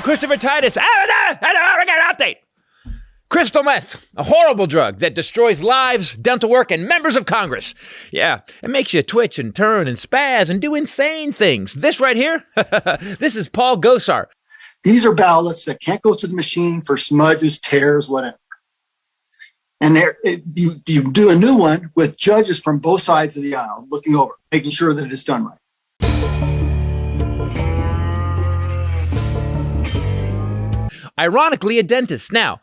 Christopher Titus. I got an update. Crystal meth, a horrible drug that destroys lives, dental work, and members of Congress. Yeah, it makes you twitch and turn and spaz and do insane things. This right here, this is Paul Gosar. These are ballots that can't go through the machine for smudges, tears, whatever. And you do a new one with judges from both sides of the aisle looking over, making sure that it's done right. Ironically, a dentist. Now,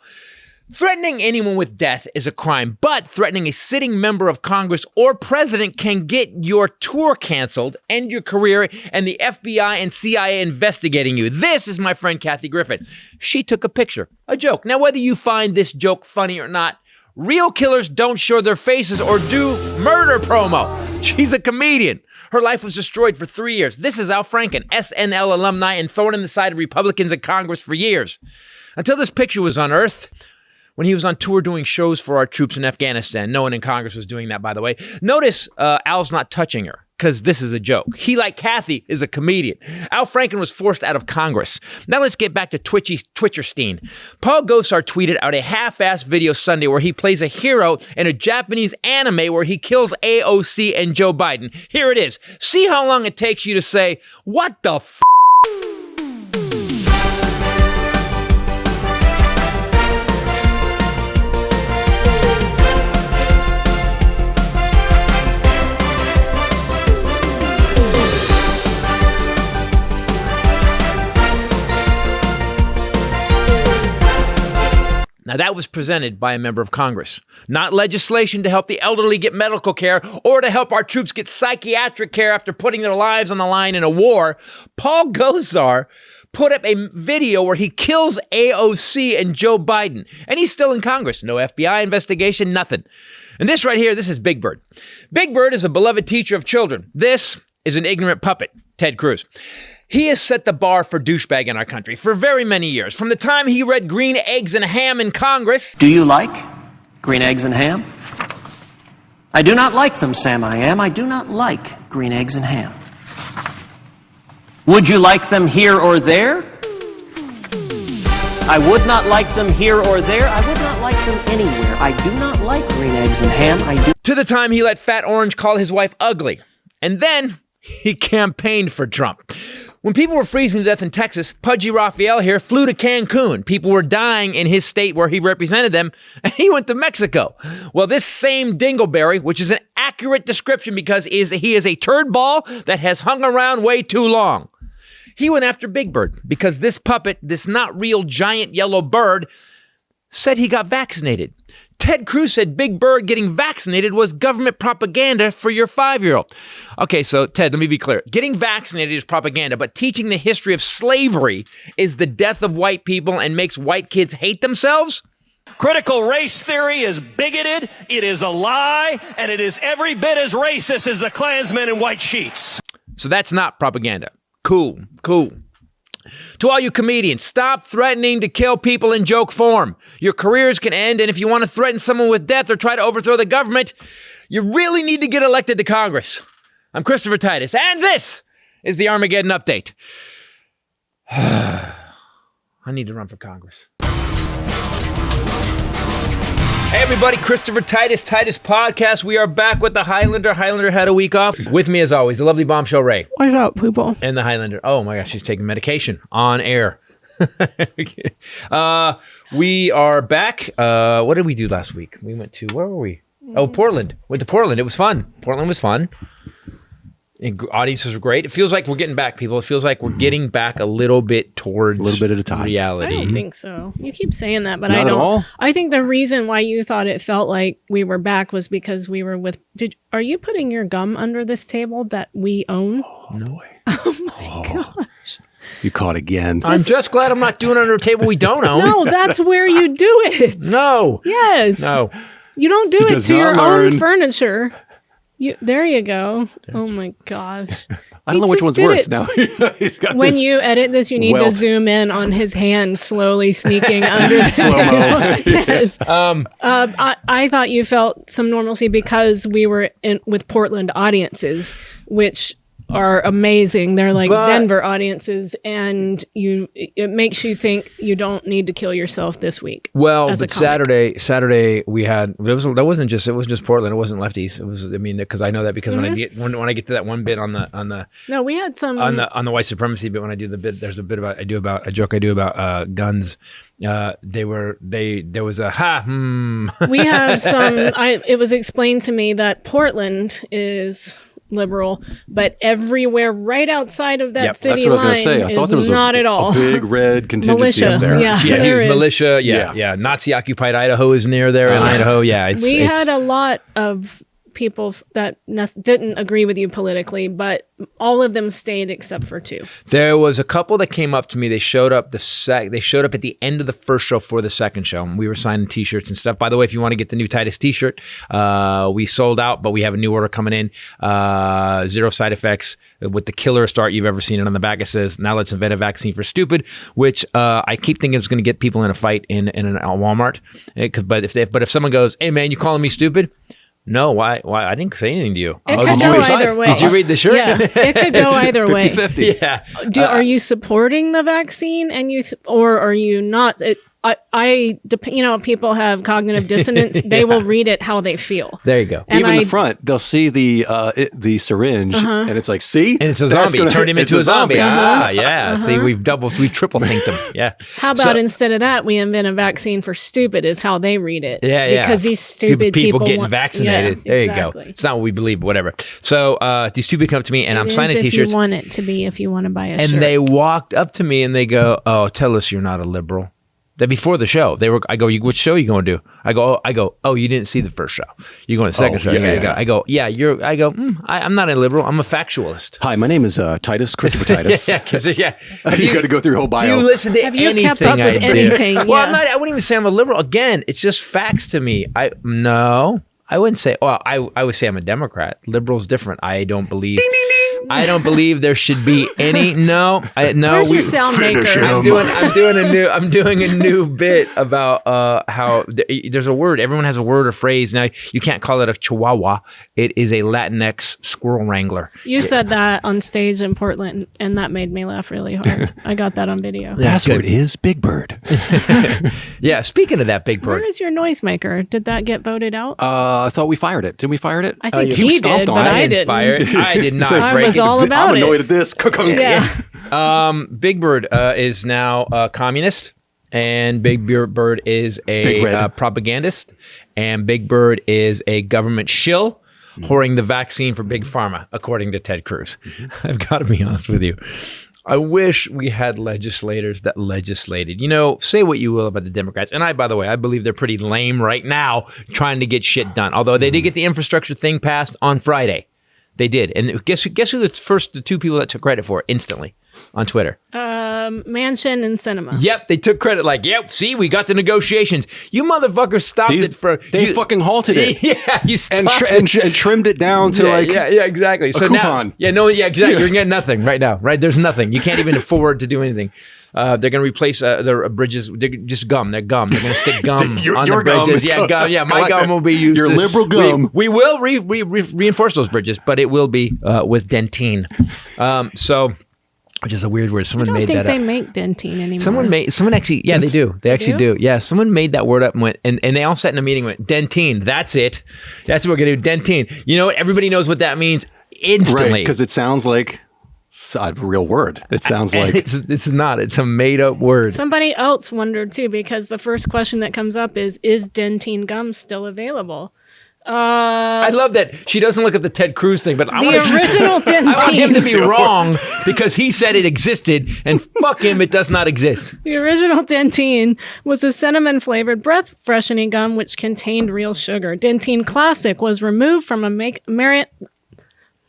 threatening anyone with death is a crime, but threatening a sitting member of Congress or president can get your tour canceled, end your career, and the FBI and CIA investigating you. This is my friend Kathy Griffin. She took a picture, a joke. Now, whether you find this joke funny or not, real killers don't show their faces or do murder promo. She's a comedian. Her life was destroyed for 3 years. This is Al Franken, SNL alumni and thorn in the side of Republicans in Congress for years. Until this picture was unearthed, when he was on tour doing shows for our troops in Afghanistan. No one in Congress was doing that, by the way. Notice Al's not touching her, because this is a joke. He, like Kathy, is a comedian. Al Franken was forced out of Congress. Now let's get back to Twitcherstein. Paul Gosar tweeted out a half-assed video Sunday where he plays a hero in a Japanese anime where he kills AOC and Joe Biden. Here it is. See how long it takes you to say, what the f***? Now, that was presented by a member of Congress, not legislation to help the elderly get medical care or to help our troops get psychiatric care after putting their lives on the line in a war. Paul Gosar put up a video where he kills AOC and Joe Biden, and he's still in Congress. No FBI investigation, nothing. And this right here, this is Big Bird. Big Bird is a beloved teacher of children. This is an ignorant puppet, Ted Cruz. He has set the bar for douchebag in our country for very many years. From the time he read Green Eggs and Ham in Congress. Do you like green eggs and ham? I do not like them, Sam I am. I do not like green eggs and ham. Would you like them here or there? I would not like them here or there. I would not like them anywhere. I do not like green eggs and ham. I do. To the time he let Fat Orange call his wife ugly. And then he campaigned for Trump. When people were freezing to death in Texas, Pudgy Raphael here flew to Cancun. People were dying in his state where he represented them, and he went to Mexico. Well, this same Dingleberry, which is an accurate description because he is a turd ball that has hung around way too long. He went after Big Bird because this puppet, this not real giant yellow bird, said he got vaccinated. Ted Cruz said Big Bird getting vaccinated was government propaganda for your 5-year-old. Okay, so Ted, let me be clear. Getting vaccinated is propaganda, but teaching the history of slavery is the death of white people and makes white kids hate themselves? Critical race theory is bigoted, it is a lie, and it is every bit as racist as the Klansmen in white sheets. So that's not propaganda. Cool. To all you comedians, stop threatening to kill people in joke form. Your careers can end, and if you want to threaten someone with death or try to overthrow the government, you really need to get elected to Congress. I'm Christopher Titus, and this is the Armageddon Update. I need to run for Congress. Hey everybody, Christopher Titus Podcast. We are back with the Hylinder. Hylinder had a week off. With me as always, the lovely Bombshell Ray. What's up, people? And the Hylinder. Oh my gosh, she's taking medication on air. We are back. What did we do last week? We went to, where were we? Oh, Portland. Went to Portland. It was fun. Portland was fun. Audiences were great. It feels like we're getting back, people. It feels like we're getting back a little bit towards a little bit at a time. Reality. I don't think so. You keep saying that, but Not I don't. At all? I think the reason why you thought it felt like we were back was because we were with. Are you putting your gum under this table that we own? Oh, no way. Oh my gosh. You caught again. I'm just glad I'm not doing it under a table we don't own. No, that's where you do it. No. Yes. No. You don't do He it does to your not own learn. furniture. There you go. Oh my gosh. I don't know which one's worse now. He's got When this you edit this, you need to welt. zoom in on his hand slowly sneaking under the Slow-mo. table. Yes. I thought you felt some normalcy because we were with Portland audiences, which are amazing. They're like But- Denver audiences, and it makes you think you don't need to kill yourself this week. Well, as a but comic. Saturday we had it wasn't just Portland. It wasn't lefties. It was because I know that because when I get to that one bit on the No, we had some on the white supremacy bit, when I do the bit, there's a bit about a joke I do about guns. There was a We have some. It was explained to me that Portland is liberal, but everywhere right outside of that Yep, city That's what I was going line to say. I thought there was not at all. a big red contingency Militia, up there. yeah. yeah, There is. militia, Yeah. yeah. Nazi occupied Idaho is near there in Idaho. Yeah, We had a lot of people that didn't agree with you politically, but all of them stayed except for two. There was a couple that came up to me. They showed up they showed up at the end of the first show for the second show. And we were signing T-shirts and stuff. By the way, if you want to get the new Titus T-shirt, we sold out, but we have a new order coming in. 0 side effects with the killer start you've ever seen. And on the back it says, "Now let's invent a vaccine for stupid," which I keep thinking is going to get people in a fight in a Walmart. But if someone goes, "Hey man, you calling me stupid?" No, why? I didn't say anything to you. It Oh, could did go you- either way. Did you read the shirt? Yeah, it could go either way. 50-50. Yeah. Are you supporting the vaccine and or are you not? People have cognitive dissonance. They will read it how they feel. There you go. And Even the front, they'll see the syringe, and it's like, see? And it's a That's zombie. Turn him it's into a zombie. Uh-huh. Ah, yeah. See, we triple thinked him. Yeah. How about instead of that, we invent a vaccine for stupid is how they read it. Yeah. Because these stupid people getting want- vaccinated. Yeah, there exactly. you go. It's not what we believe, but whatever. So these two people come up to me, and I'm It is signing if T-shirts. you want it to be, if you want to buy a And shirt. they walked up to me and they go, "Oh, tell us you're not a liberal." That before the show, I go, "Which show are you going to do?" I go, "Oh, you didn't see the first show. You're going to the second show." yeah. I go, "Yeah, I'm not a liberal. I'm a factualist." Hi, my name is Titus, Christopher Titus. yeah. You got to go through your whole bio. Do you listen to Have you anything kept up I with do? anything? Well, Yeah. I wouldn't even say I'm a liberal. Again, it's just facts to me. I wouldn't say. Well, I would say I'm a Democrat. Liberal's different. I don't believe. Ding, ding, ding. I don't believe there should be any. No. Where's your sound maker? I'm doing a new bit about how there's a word. Everyone has a word or phrase. Now you can't call it a Chihuahua. It is a Latinx squirrel wrangler. You said that on stage in Portland, and that made me laugh really hard. I got that on video. Password is Big Bird. Yeah. Speaking of that, Big Bird. Where is your noisemaker? Did that get voted out? I thought we fired it. Didn't we fire it? I think you he stomped did, on but it. I didn't didn't. fire it. I did not I break was it. all about I'm it. annoyed at this. Yeah. Big Bird is now a communist, and Big Bird is Big a Red. propagandist, and Big Bird is a government shill whoring the vaccine for Big Pharma, according to Ted Cruz. I've got to be honest with you. I wish we had legislators that legislated. Say what you will about the Democrats. And by the way, I believe they're pretty lame right now trying to get shit done. Although they did get the infrastructure thing passed on Friday. They did. And guess who the two people that took credit for it instantly on Twitter? Manchin and Cinema. Yep, they took credit like, "Yep, see, we got the negotiations. You motherfuckers stopped it for..." They fucking halted it. Yeah, you and, stopped and trimmed it down to yeah, exactly. So coupon. Now, exactly. You're getting nothing right now, right? There's nothing. You can't even afford to do anything. They're going to replace their bridges. They're just gum. They're gum. They're going to stick gum Your on the gum bridges. is Yeah, gum. Yeah, my like gum that. will be used. Your liberal gum. We will reinforce those bridges, but it will be with dentine. Which is a weird word. I Someone don't made think that they up. make dentine anymore. Someone actually, yeah, they do. They actually do? do. Yeah, someone made that word up and went, and they all sat in a meeting and went, "Dentine, that's it. That's what we're going to do, dentine." You know what? Everybody knows what that means instantly. Right, because it sounds like a real word. It sounds like... It's not. It's a made-up word. Somebody else wondered too, because the first question that comes up is dentine gum still available? I love that she doesn't look at the Ted Cruz thing, but I The original dentine. I want him to be wrong because he said it existed, and fuck him, it does not exist. The original dentine was a cinnamon-flavored breath freshening gum which contained real sugar. Dentine Classic was removed from American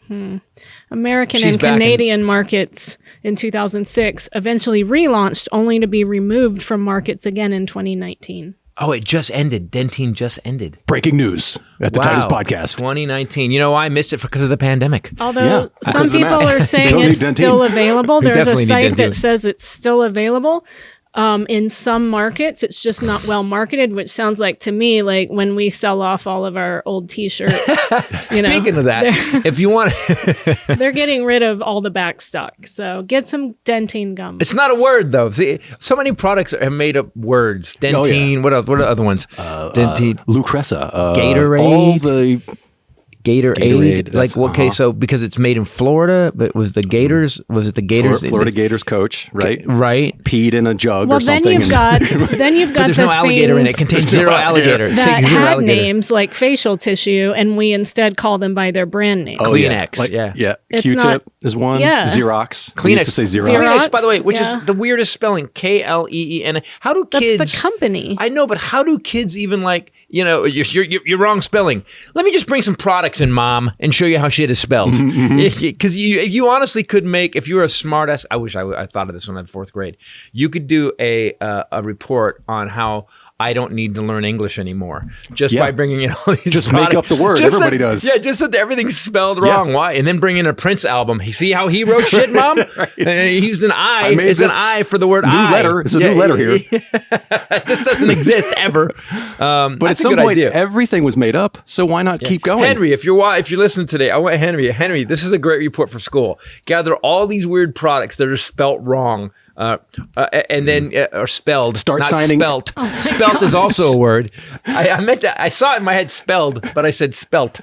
She's and back Canadian markets in 2006, eventually relaunched only to be removed from markets again in 2019. Oh, it just ended. Dentine just ended. Breaking news at the Titus Podcast. 2019. You know why I missed it? Because of the pandemic. Although because some of the people mask. are We saying don't it's need dentine. still available. We There's a definitely need site dentine. that says it's still available. In some markets, it's just not well marketed, which sounds like to me like when we sell off all of our old T-shirts. Speaking of that, if you want, they're getting rid of all the back stock. So get some dentine gum. it's not a word though. See, so many products have made up words. Dentine. What else? What are other ones? Dentine. Lucresa. Gatorade. All the Gatorade. Like, okay, so because it's made in Florida, but was the Gators? Was it the Gators? Florida Gators coach, right? Right. Peed in a jug well, or something. then you've got But there's no alligator in it. It contains zero alligator. that Zero had alligator. names like facial tissue, and we instead call them by their brand name. Kleenex, yeah. It's Q-tip not- is one. Yeah. Xerox. We Kleenex. used to say Xerox. Xerox, by the way, which yeah. is the weirdest spelling. K-L-E-E-N. How do That's kids? the company. I know, but how do kids even like? You're wrong spelling. Let me just bring some products in, Mom, and show you how shit is spelled. Because you honestly could make, if you were a smartass, I wish I thought of this when I was in 4th grade. You could do a report on how I don't need to learn English anymore just by bringing in all these Just products. make up the word. Just Everybody that, does. Yeah, just that everything's spelled wrong. Why? And then bring in a Prince album. You see how he wrote shit, Mom? He used an I. made It's an this I for the word new I. letter. It's a new letter here. This doesn't exist ever. But at some point, everything was made up. So why not keep going? Henry, if you're listening today, I want Henry. Henry, this is a great report for school. Gather all these weird products that are spelt wrong. And then are spelled. Start not signing. Spelt. Spelt is also a word. I meant to. I saw it in my head spelled, but I said spelt.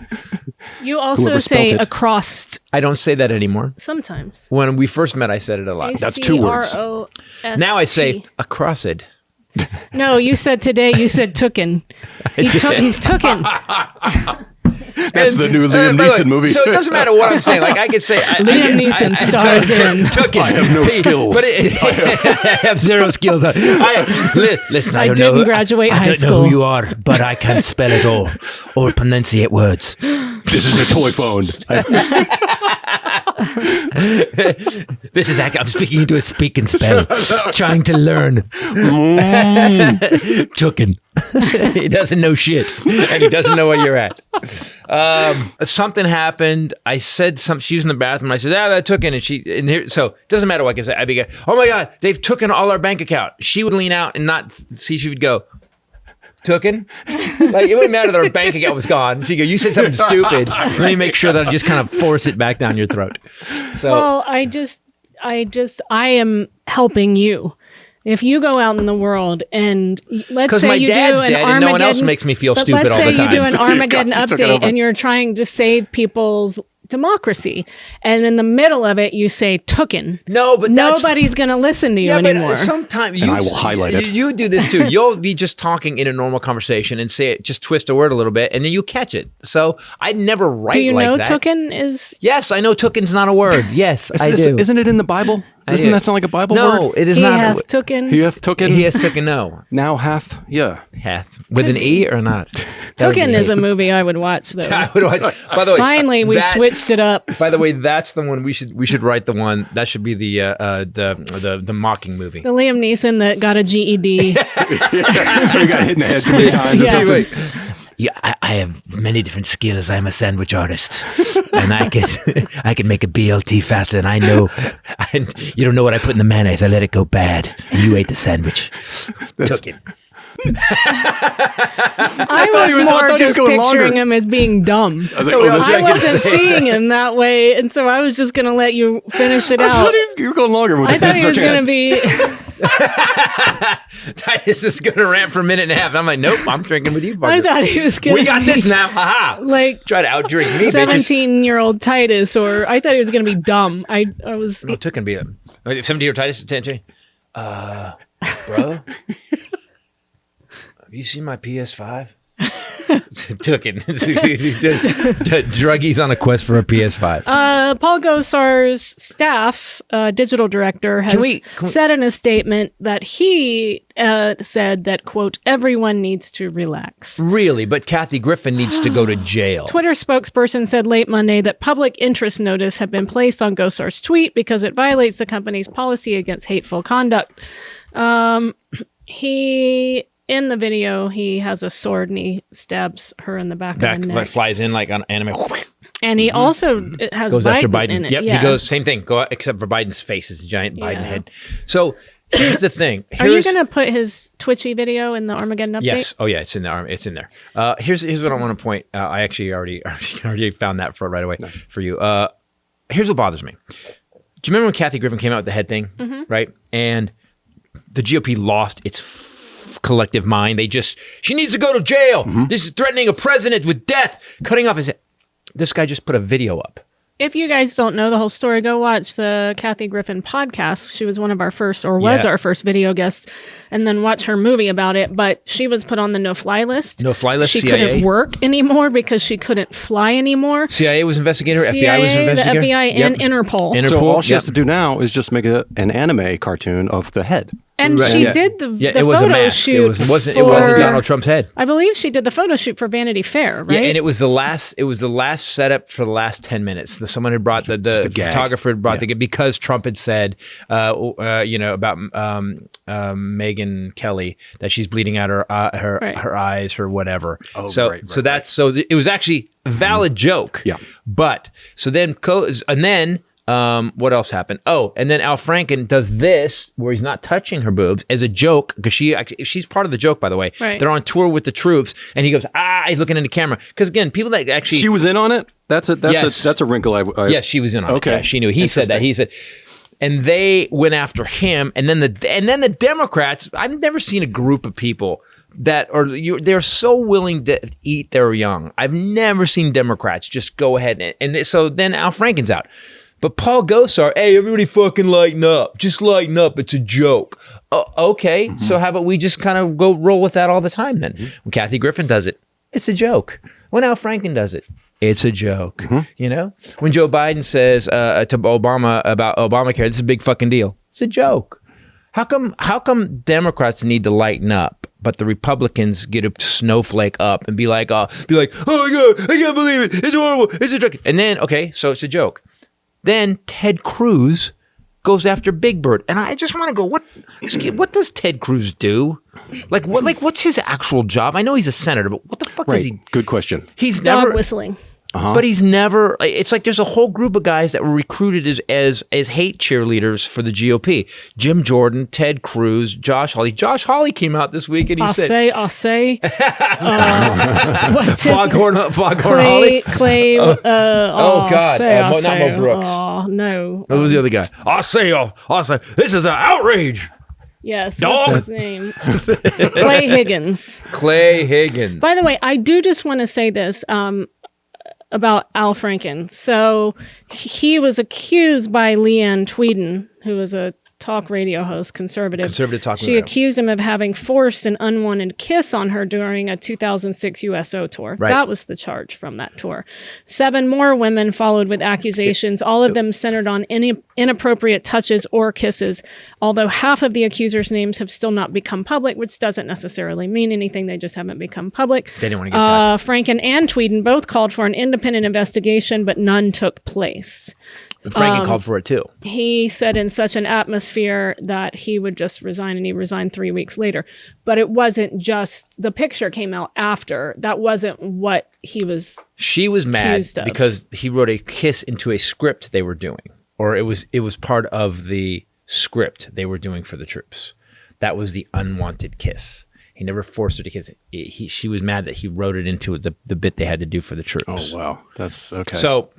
You also Whoever say spelt it. across I don't say that anymore. sometimes. When we first met, I said it a lot. That's 2 words. A-C-R-O-S-T. Now I say acrossed. No, you said today. You said tooken. He's tooken. That's the new Liam by the Neeson way, movie. So it doesn't matter what I'm saying. Like I could say Liam Neeson stars in. I have no skills. But I have zero skills. Listen, I don't didn't know. graduate I high don't know school. who you are, but I can spell it all or pronunciate words. This is a toy phone. This is I'm speaking into a speak and spell, trying to learn. Tooken. He doesn't know shit, and he doesn't know where you're at. Something happened. I said something. She was in the bathroom. I said, that tooken, and here. So it doesn't matter what I can say. I'd be like, oh my God, they've tooken all our bank account. She would lean out and not see. She would go, tooken? Like, it wouldn't matter that our bank account was gone. She'd go, you said something stupid. Let me make sure that I just kind of force it back down your throat. So, Well, I am helping you. If you go out in the world and let's because say my you dad's do an dead Armageddon, and no one else makes me feel but stupid let's all the say time. you do an Armageddon You took it update over. and you're trying to save people's democracy, and in the middle of it you say tooken. No, but that's- nobody's going to listen to you Yeah, anymore. but sometimes And I will highlight it. You do this too. You'll be just talking in a normal conversation and say it, just twist a word a little bit, and then you catch it. So I never write do you like know that. tooken is? Yes, I know tooken's not a word. Yes, I do. Isn't it in the Bible? Doesn't do. that sound like a Bible No, word? it is He not. hath tooken. He hath tooken. He has tooken. No, Now hath. Yeah. hath with an e or not. That would Tooken be is hate. a movie I would watch though. By the way, Finally, we switched it up. By the way, that's the one we should write. The one that should be the mocking movie. The Liam Neeson that got a GED. He got hit in the head too many times. Yeah. Or something. Yeah, I have many different skills. I'm a sandwich artist, and I can make a BLT faster than I know. You don't know what I put in the mayonnaise. I let it go bad, and you ate the sandwich. Took it. I thought he was was- I more thought he was just going picturing longer. him as being dumb. I was like, oh, I wasn't seeing him that way, and so I was just going to let you finish it I out. thought you were going longer. I thought he was going to be. Titus is going to rant for a minute and a half. I'm like, nope, I'm drinking with you. I fucker. thought he was going to. We got this now. Haha. Like Try to outdrink me, bitches. 17-year-old Titus, or I thought he was going to be dumb. I was. No, Took and be a 17-year-old Titus. 10. Bro, have you seen my PS5? Took it. Druggies on a quest for a PS5. Paul Gosar's staff, digital director, has Can we- said in a statement that he said that, quote, everyone needs to relax. Really? But Kathy Griffin needs to go to jail. Twitter spokesperson said late Monday that public interest notice had been placed on Gosar's tweet because it violates the company's policy against hateful conduct. In the video, he has a sword and he stabs her in the back of the neck. Like flies in like on anime. And he also has Goes after Biden Biden. in it. Yep, Yeah. he goes, same thing. Except for Biden's face is a giant Biden Yeah. head. So Here's the thing. Are you going to put his Twitchy video in the Armageddon update? Yes. Oh, yeah. It's in there. It's in there. Here's what I want to point. I actually already found that for right away for you. Here's what bothers me. Do you remember when Kathy Griffin came out with the head thing, right? And the GOP lost its collective mind. She needs to go to jail. This is threatening a president with death, cutting off his head. This guy just put a video up. If you guys don't know the whole story, go watch the Kathy Griffin podcast. She was one of our first, or was our first video guest, and then watch her movie about it. But she was put on the no-fly list. No-fly list, She CIA? couldn't work anymore because she couldn't fly anymore. CIA was investigating her. CIA, FBI was investigating her. the FBI, and Interpol. So all she has to do now is just make an anime cartoon of the head. And she did the it was photo a mask. shoot. It wasn't Donald Trump's head. I believe she did the photo shoot for Vanity Fair, right? Yeah, and it was the last setup for the last 10 minutes. Someone had brought the photographer had brought the because Trump had said about Megyn Kelly that she's bleeding out her eyes or whatever. So it was actually a valid joke. Yeah. But so then what else happened? Oh, and then Al Franken does this where he's not touching her boobs as a joke because she's part of the joke, by the way. Right. They're on tour with the troops, and he goes, he's looking into camera because again, people that actually she was in on it. That's a wrinkle. Yes, she was in on it. Okay, yeah, she knew. He said that. He said. And they went after him, and then the Democrats. I've never seen a group of people that they're so willing to eat their young. I've never seen Democrats just go ahead so then Al Franken's out. But Paul Gosar, hey, everybody fucking lighten up. Just lighten up. It's a joke. Okay, so how about we just kind of go roll with that all the time then? When Kathy Griffin does it, it's a joke. When Al Franken does it, it's a joke. You know? When Joe Biden says to Obama about Obamacare, this is a big fucking deal. It's a joke. How come Democrats need to lighten up, but the Republicans get a snowflake up and be like, oh my God, I can't believe it. It's horrible. It's a joke. And then, okay, so it's a joke. Then Ted Cruz goes after Big Bird, and I just want to go. What does Ted Cruz do? What's his actual job? I know he's a senator, but what the fuck does he? Good question. He's dog never whistling. But he's never. It's like there's a whole group of guys that were recruited as hate cheerleaders for the GOP. Jim Jordan, Ted Cruz, Josh Hawley. Josh Hawley came out this week and he said, "I'll say." What's his Foghorn Hawley. Clay. God, not Mo Brooks. Oh no. What was the other guy? I'll say. This is an outrage. Yes, Dog. what's his name? Clay Higgins. Clay Higgins. By the way, I do just want to say this about Al Franken. So he was accused by Leanne Tweeden, who was a talk radio host, conservative talk radio. She accused him of having forced an unwanted kiss on her during a 2006 USO tour. Right. That was the charge from that tour. 7 more women followed with accusations, all of them centered on any inappropriate touches or kisses, although half of the accusers' names have still not become public, which doesn't necessarily mean anything. They just haven't become public. They didn't want to get tapped. Franken and Tweeden both called for an independent investigation, but none took place. Franken called for it too. He said in such an atmosphere that he would just resign, and he resigned 3 weeks later. But it wasn't just the picture came out after. That wasn't what he was. She was mad because he wrote a kiss into a script they were doing, or it was part of the script they were doing for the troops. That was the unwanted kiss. He never forced her to kiss. She was mad that he wrote it into the bit they had to do for the troops. Oh wow, that's okay. So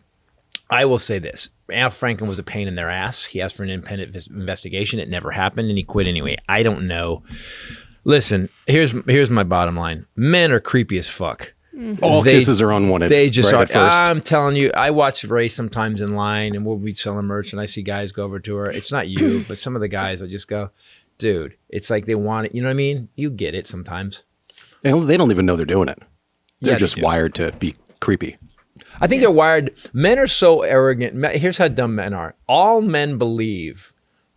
I will say this. Al Franken was a pain in their ass. He asked for an independent investigation. It never happened, and he quit anyway. I don't know. Listen, here's my bottom line. Men are creepy as fuck. All kisses are unwanted. They just right are. At first. I'm telling you, I watch Ray sometimes in line, and we'll be selling merch, and I see guys go over to her. It's not you, but some of the guys, I just go, dude, it's like they want it. You know what I mean? You get it sometimes. They don't even know they're doing it. They're just wired to be creepy. I think they're wired. Men are so arrogant. Here's how dumb men are. All men believe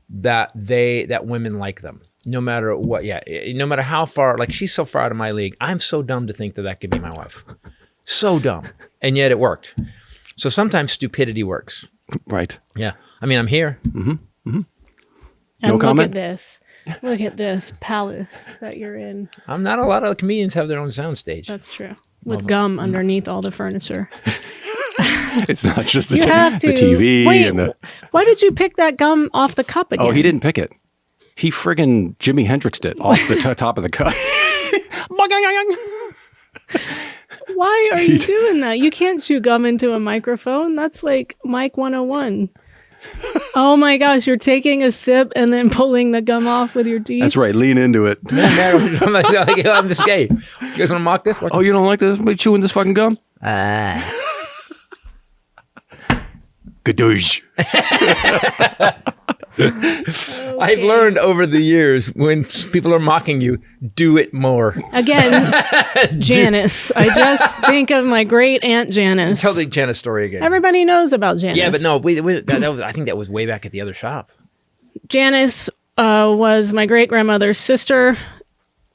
that women like them, no matter what. Yeah, no matter how far. Like, she's so far out of my league. I'm so dumb to think that could be my wife. So dumb, and yet it worked. So sometimes stupidity works. Right. Yeah. I mean, I'm here. Mm-hmm. Mm-hmm. No comment. Look at this. Look at this palace that you're in. I'm not. A lot of comedians have their own soundstage. That's true. With gum underneath all the furniture. It's not just the TV. Wait, why did you pick that gum off the cup again? Oh, he didn't pick it. He friggin' Jimi Hendrixed it off the top of the cut. Why are you doing that? You can't chew gum into a microphone. That's like Mike 101. Oh my gosh, you're taking a sip and then pulling the gum off with your teeth. That's right. Lean into it. I'm just gay. You guys want to mock this? Oh, you don't like this? Me chewing this fucking gum? Gadoosh. I've learned over the years when people are mocking you, do it more. Again, Janice. I just think of my great Aunt Janice. Tell the Janice story again. Everybody knows about Janice. Yeah, but no, I think that was way back at the other shop. Janice was my great grandmother's sister.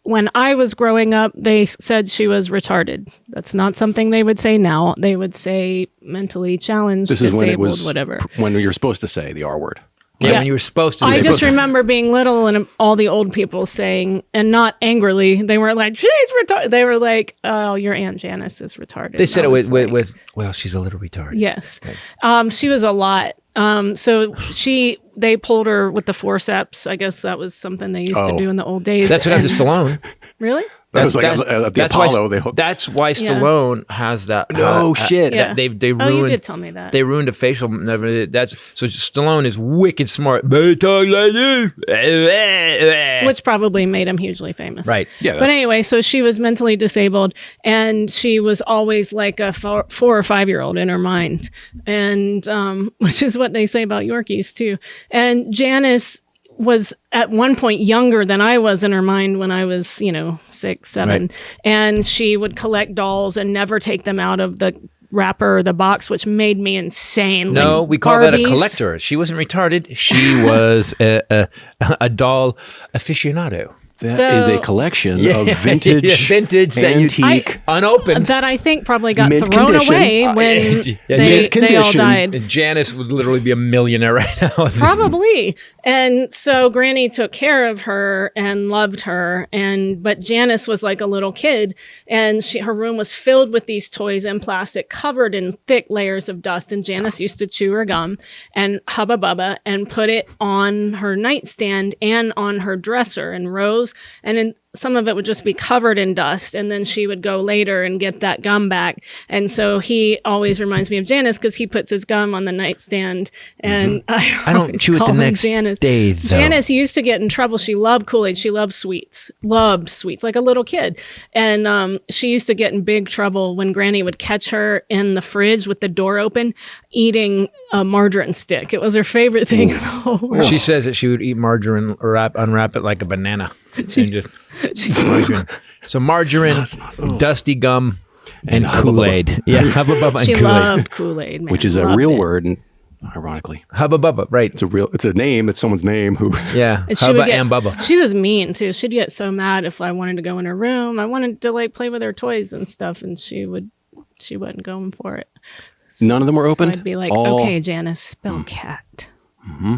When I was growing up, they said she was retarded. That's not something they would say now. They would say mentally challenged, this is disabled, when it was whatever. When you're supposed to say the R word. Yeah, when you were supposed to say I just remember being little and all the old people saying, and not angrily, they weren't like, she's retarded. They were like, oh, your Aunt Janice is retarded. They said it with, well, she's a little retarded. Yes. Okay. She was a lot. So they pulled her with the forceps. I guess that was something they used to do in the old days. That's what happened to Stallone. Really? That was like at the Apollo. That's why Stallone has that. No shit. Yeah. They ruined. Oh, you did tell me that. They ruined a facial. So Stallone is wicked smart. They talk like this. Which probably made him hugely famous. Right. Yeah. But anyway, so she was mentally disabled, and she was always like a 4 or 5 year old in her mind, and which is what they say about Yorkies too. And Janice was at one point younger than I was in her mind when I was, 6, 7. Right. And she would collect dolls and never take them out of the wrapper or the box, which made me insane. No, like we call that a collector. She wasn't retarded. She was a doll aficionado. That is a collection of vintage antique, unopened. That I think probably got thrown condition. Away when they all died. And Janice would literally be a millionaire right now. Probably. And so Granny took care of her and loved her. But Janice was like a little kid, and her room was filled with these toys in plastic, covered in thick layers of dust. And Janice used to chew her gum and hubba bubba and put it on her nightstand and on her dresser in rows. And some of it would just be covered in dust, and then she would go later and get that gum back. And so he always reminds me of Janice because he puts his gum on the nightstand, and I don't chew it the next day, though. Janice used to get in trouble. She loved Kool-Aid. She loved sweets like a little kid. And she used to get in big trouble when Granny would catch her in the fridge with the door open eating a margarine stick. It was her favorite thing in the whole world. She says that she would eat margarine, unwrap it like a banana. Margarine. So margarine, dusty gum, and Kool-Aid. Yeah, Hubba Bubba. She loved Kool-Aid, man. Which is a real word, and ironically, Hubba Bubba. Right. It's a name. It's someone's name. Who? Yeah. Hubba and Bubba. She was mean too. She'd get so mad if I wanted to go in her room. I wanted to play with her toys and stuff, and she wasn't going for it. So, none of them were opened. So I'd be like, okay, Janice, spell cat. Mm-hmm.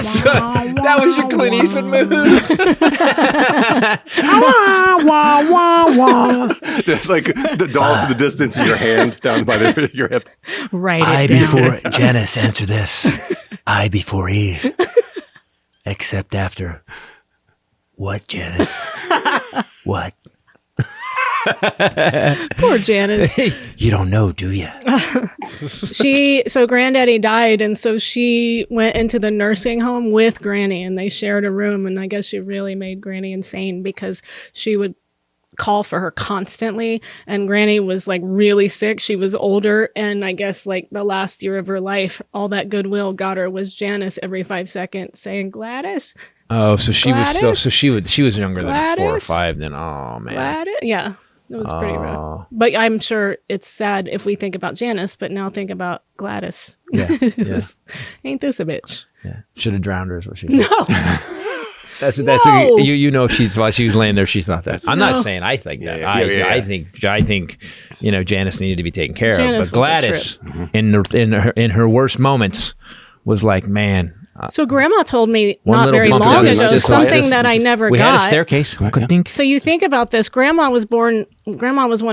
So that was your Clint Eastwood move. It's like the dolls in the distance in your hand down by your hip. Right. I before Janice, answer this. I before E. Except after. What, Janice? What? Poor Janice. You don't know, do you? So Granddaddy died, and so she went into the nursing home with Granny, and they shared a room, and I guess she really made Granny insane because she would call for her constantly, and Granny was really sick. She was older, and I guess the last year of her life, all that goodwill got her was Janice every 5 seconds saying, Gladys. Oh, so she Gladys? was she was younger Gladys? than 4 or 5 then. Oh man. Gladys? Yeah. It was pretty rough. But I'm sure it's sad if we think about Janice, but now think about Gladys. Yeah. Ain't this a bitch? Yeah. Should have drowned her is what she said. No. That's while she was laying there, she thought that. I'm not saying I think that. I think Janice needed to be taken care of. But Gladys in her worst moments was like, man, So Grandma told me One not little very bump long down ago the something side. that I never We got. had a staircase. So you think about this. Grandma was one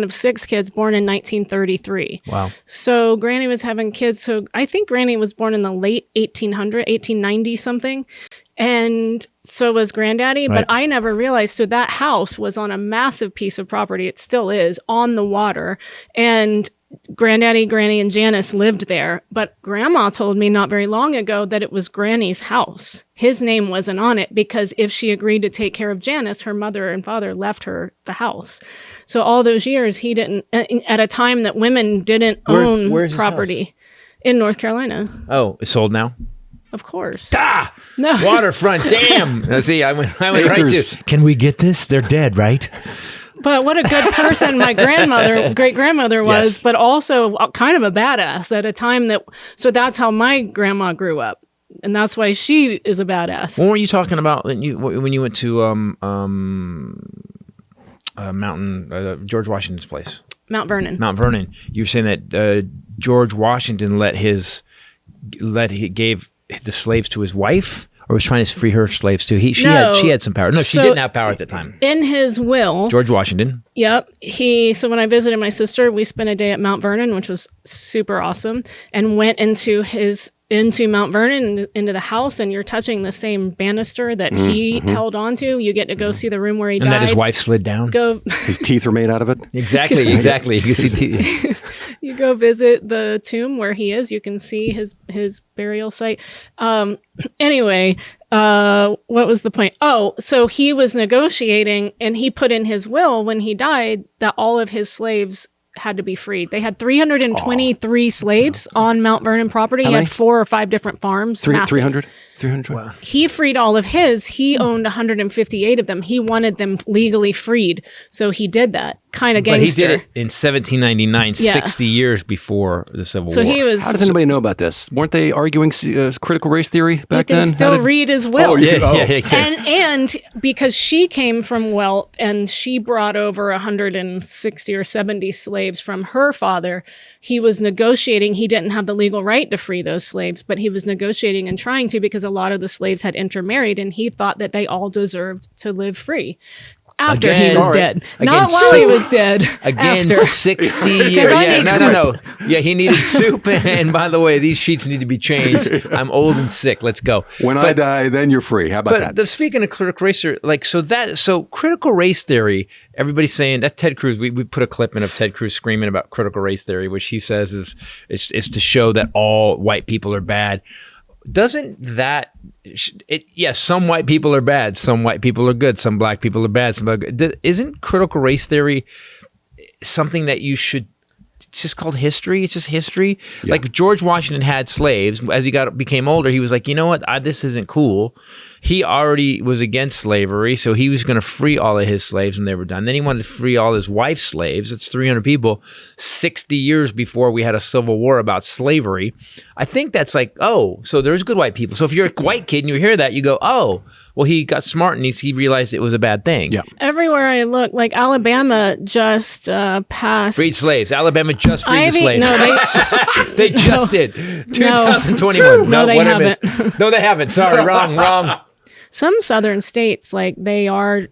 of 6 kids born in 1933. Wow. So Granny was having kids. So I think Granny was born in the late 1890 something. And so was Granddaddy, Right. but I never realized. So that house was on a massive piece of property. It still is on the water. And Granddaddy, Granny, and Janice lived there. But Grandma told me not very long ago that it was Granny's house. His name wasn't on it because if she agreed to take care of Janice, her mother and father left her the house. So all those years, he didn't, at a time that women didn't own where's his property in North Carolina. Oh, it's sold now? Of course. Ah! No. Waterfront, damn! Now, see, I went right Acres. to, can we get this? They're dead, right? But what a good person my great-grandmother was, Yes. but also kind of a badass at a time that, so that's how my grandma grew up. And that's why she is a badass. What were you talking about when you went to George Washington's place? Mount Vernon. Mount Vernon. You were saying that George Washington gave the slaves to his wife, or was trying to free her slaves too? She had some power. No, she So- didn't have power at the time. In his will, George Washington. yep. So when I visited my sister, we spent a day at Mount Vernon, which was super awesome, and went into Mount Vernon, into the house, and you're touching the same banister that he held onto. You get to go see the room where he And died. that his wife slid down. His teeth are made out of it. Exactly. You can see. You go visit the tomb where he is. You can see his burial site. Anyway, what was the point? Oh, so he was negotiating, and he put in his will when he died that all of his slaves had to be freed. They had 323 slaves on Mount Vernon property. He many? had 4 or 5 different farms. Massive. 300? 300? Wow. He freed all of his. He owned 158 of them. He wanted them legally freed. So he did that. Kind of But he gangster. did it in 1799, Yeah. 60 years before the Civil So War. he was. How does anybody know about this? Weren't they arguing critical race theory You back can then? still read his will. Yeah. And because she came from wealth and she brought over 160 or 70 slaves from her father, he was negotiating. He didn't have the legal right to free those slaves, but he was negotiating and trying to because a lot of the slaves had intermarried and he thought that they all deserved to live free. After Again, he was all right. dead. Again, Not while he was dead. Again, after. 60 years. I Yeah, need no. Yeah, he needed soup. And by the way, these sheets need to be changed. I'm old and sick. Let's go. When I die, then you're free. How about that? Speaking of critical race theory, so critical race theory, everybody's saying that Ted Cruz, we put a clip in of Ted Cruz screaming about critical race theory, which he says is to show that all white people are bad. Doesn't that, yes, some white people are bad, some white people are good, some black people are bad, some are good. Isn't critical race theory something that you should, it's just called history? It's just history. Yeah. Like George Washington had slaves. As he became older, he was like, you know what, this isn't cool. He already was against slavery, so he was going to free all of his slaves when they were done. Then he wanted to free all his wife's slaves. It's 300 people, 60 years before we had a civil war about slavery. I think that's like, oh, so there's good white people. So if you're a white kid and you hear that, you go, oh, well, he got smart and he realized it was a bad thing. Yeah. Everywhere I look, like Alabama just passed. Freed slaves. Alabama just freed the slaves. No, they just did. 2021. No, they what I missed. haven't. No, they haven't. Sorry, wrong. Some southern states, like they are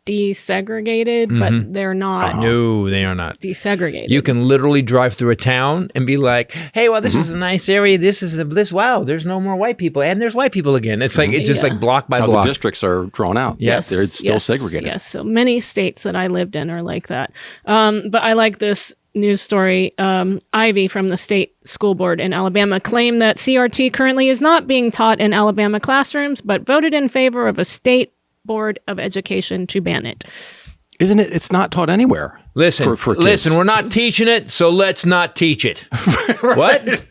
desegregated, but they're not No, they are not. desegregated. You can literally drive through a town and be like, "Hey, well, this is a nice area. This. Wow, there's no more white people, and there's white people again." It's like it's just like block by How block. the districts are drawn out. Yes. They're still segregated. Yes, so many states that I lived in are like that. But I like this news story. Ivy from the state school board in Alabama claimed that CRT currently is not being taught in Alabama classrooms, but voted in favor of a state board of education to ban it. Isn't it? It's not taught anywhere. Listen, for kids. listen. We're not teaching it, so let's not teach it. What?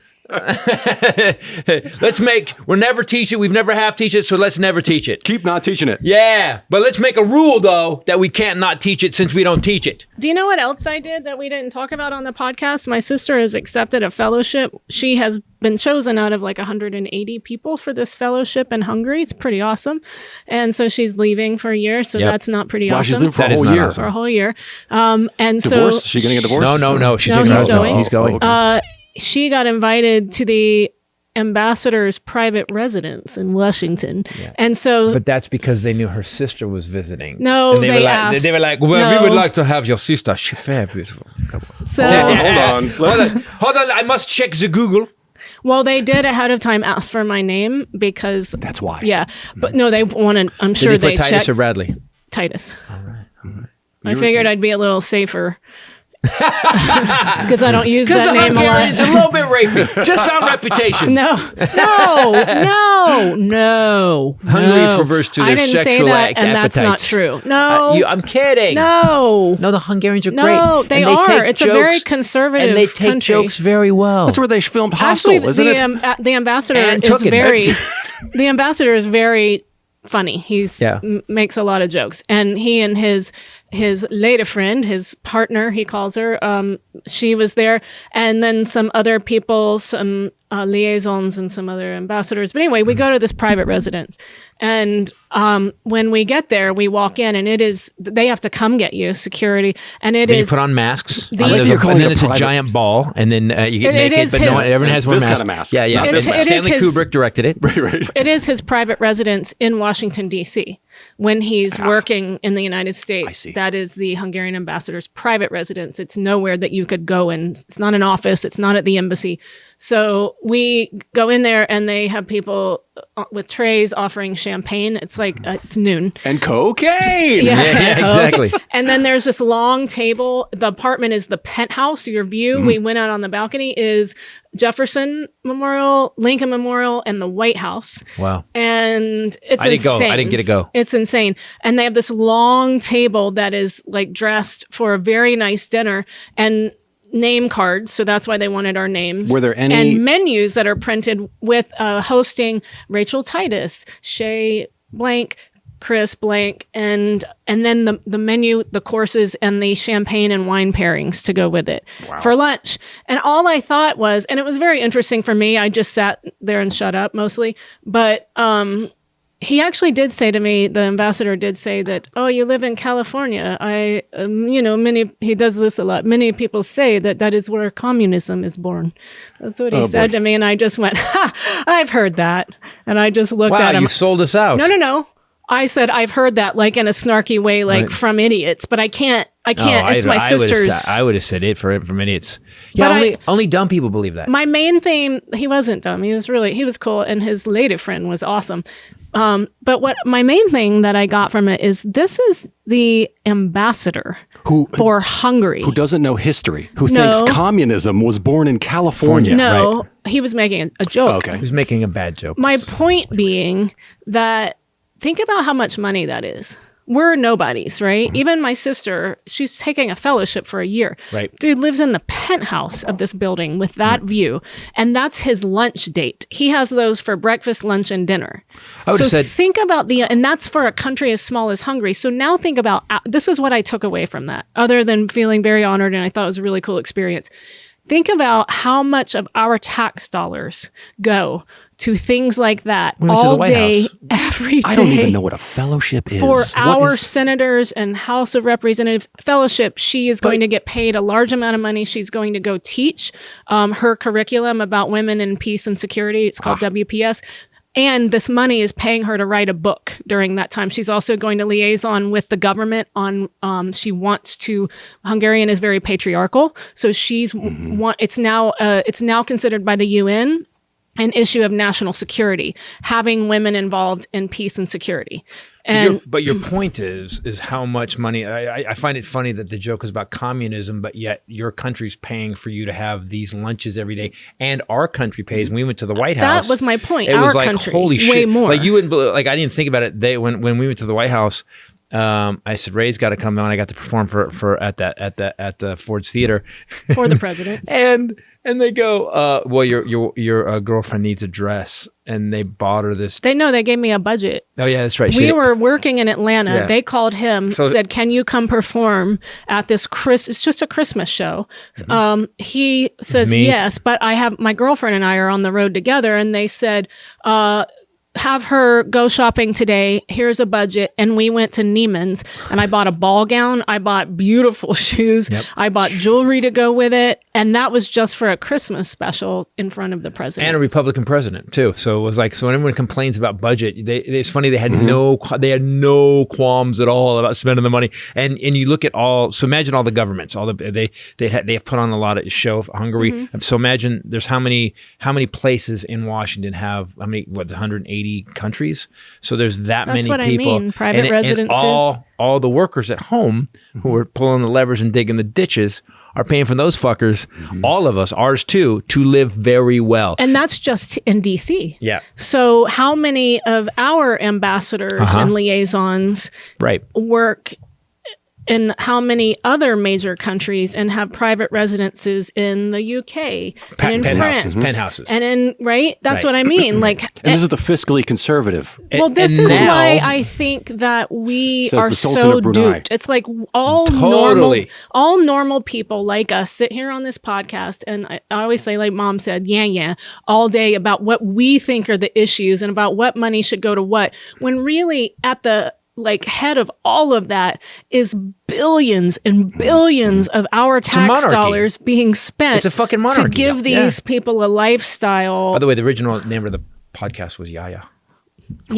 We'll never teach it. We've never have teach it, so let's never teach it. Keep not teaching it. Yeah, but let's make a rule though that we can't not teach it since we don't teach it. Do you know what else I did that we didn't talk about on the podcast? My sister has accepted a fellowship. She has been chosen out of like 180 people for this fellowship in Hungary. It's pretty awesome. And so she's leaving for a year. So Yep. that's not pretty Wow, she's awesome. living for That a is whole not year. awesome. For a whole year. And Divorce? so Is she going to get divorced? No. She's No, taking he's out- going. He's going. she got invited to the ambassador's private residence in Washington. And so... But that's because they knew her sister was visiting. No, and they asked... They were like, well, we would like to have your sister. She's very beautiful. Come on. So, Hold on. I must check the Google. Well, they did ahead of time ask for my name because... That's why. Yeah. But no, they wanted... I'm sure Did they they put Titus checked... or Bradley? Titus. All right. I figured I'd be a little safer. Because I don't use that name a lot. Hungarian's a little bit rapey. Just on reputation. No. Hungary refers to their sexual appetites. And that's not true. No. I'm kidding. No, the Hungarians are great. No, they are. It's a very conservative and they take country. jokes very well. That's where they filmed Hostel, isn't it? The ambassador is very... The ambassador is very funny. He's makes a lot of jokes. And he and his lady friend, his partner, he calls her, she was there. And then some other people, some liaisons and some other ambassadors. But anyway, we go to this private residence. And when we get there, we walk in and they have to come get you, security. And then you put on masks. And then it's a giant ball. And then you get naked, but everyone has one mask. Kind of mask. Yeah. Stanley Kubrick directed it. Right. It is his private residence in Washington, D.C. When he's working in the United States. I see. That is the Hungarian ambassador's private residence. It's nowhere that you could go in. It's not an office. It's not at the embassy. So we go in there and they have people with trays offering champagne. It's like it's noon. And cocaine. Yeah, exactly. And then there's this long table. The apartment is the penthouse. Your view, we went out on the balcony, is Jefferson Memorial, Lincoln Memorial, and the White House. Wow. And it's I didn't insane. go. I didn't get to go. It's insane. And they have this long table that is like dressed for a very nice dinner and name cards. So that's why they wanted our names. Were there any... And menus that are printed with hosting Rachel Titus, Shay Blank, Chris Blank, and then the menu, the courses, and the champagne and wine pairings to go with it for lunch. And all I thought was, and it was very interesting for me, I just sat there and shut up mostly, but he actually did say to me, the ambassador did say that, oh, you live in California. He does this a lot. Many people say that is where communism is born. That's what he said to me. And I just went, I've heard that. And I just looked at him. Wow, you sold us out. No. I said, I've heard that like in a snarky way, like from idiots, but I can't. It's my sister's. I would have said it from idiots. Yeah, only dumb people believe that. My main theme, he wasn't dumb. He was cool. And his lady friend was awesome. But what my main thing that I got from it is this is the ambassador for Hungary. Who doesn't know history, who thinks communism was born in California. No, right? He was making a joke. Okay. He was making a bad joke. My point being that think about how much money that is. We're nobodies, right? Even my sister, she's taking a fellowship for a year. Right. Dude lives in the penthouse of this building with that view. And that's his lunch date. He has those for breakfast, lunch, and dinner. I would have said... think about and that's for a country as small as Hungary. So now think about, this is what I took away from that, other than feeling very honored, and I thought it was a really cool experience. Think about how much of our tax dollars go to things like that all day, every day. I don't even know what a fellowship is. For our senators and House of Representatives fellowship, she is going to get paid a large amount of money. She's going to go teach her curriculum about women in peace and security. It's called WPS. And this money is paying her to write a book during that time. She's also going to liaison with the government on, Hungarian is very patriarchal. So it's now considered by the UN an issue of national security, having women involved in peace and security. But your point is how much money. I find it funny that the joke is about communism, but yet your country's paying for you to have these lunches every day, and our country pays. When we went to the White House, that was my point. It was our like country, holy shit, way more. like you wouldn't like. I didn't think about it. When we went to the White House. I said Ray's got to come on. I got to perform for at the Ford's Theater for the president, and they go, well, your girlfriend needs a dress, and they bought her this. They gave me a budget. Oh yeah, that's right. We were working in Atlanta. Yeah. They called him, said, "Can you come perform at this It's just a Christmas show." Mm-hmm. He says yes, but my girlfriend and I are on the road together, and they said, have her go shopping today. Here's a budget. And we went to Neiman's and I bought a ball gown. I bought beautiful shoes. Yep. I bought jewelry to go with it. And that was just for a Christmas special in front of the president. And a Republican president too. So it was like, so when everyone complains about budget, it's funny, they had no qualms at all about spending the money. And you look at so imagine all the governments, they have put on a lot of show of Hungary. So imagine there's how many places in Washington have 180 countries. So there's that That's many what people. I mean. Private residences. And all the workers at home who are pulling the levers and digging the ditches are paying for those fuckers, all of us, ours too, to live very well. And that's just in D.C. Yeah. So how many of our ambassadors and liaisons work in how many other major countries and have private residences in the UK and in France. Penthouses. And in, That's what I mean. Like, and this is the fiscally conservative. Well, this is why I think that we are so duped. It's like all normal people like us sit here on this podcast, and I always say, like Mom said, all day about what we think are the issues and about what money should go to what, when really at the head of all of that is billions and billions of our tax dollars being spent it's a fucking monarchy, to give these people a lifestyle. By the way, the original name of the podcast was Yaya. It's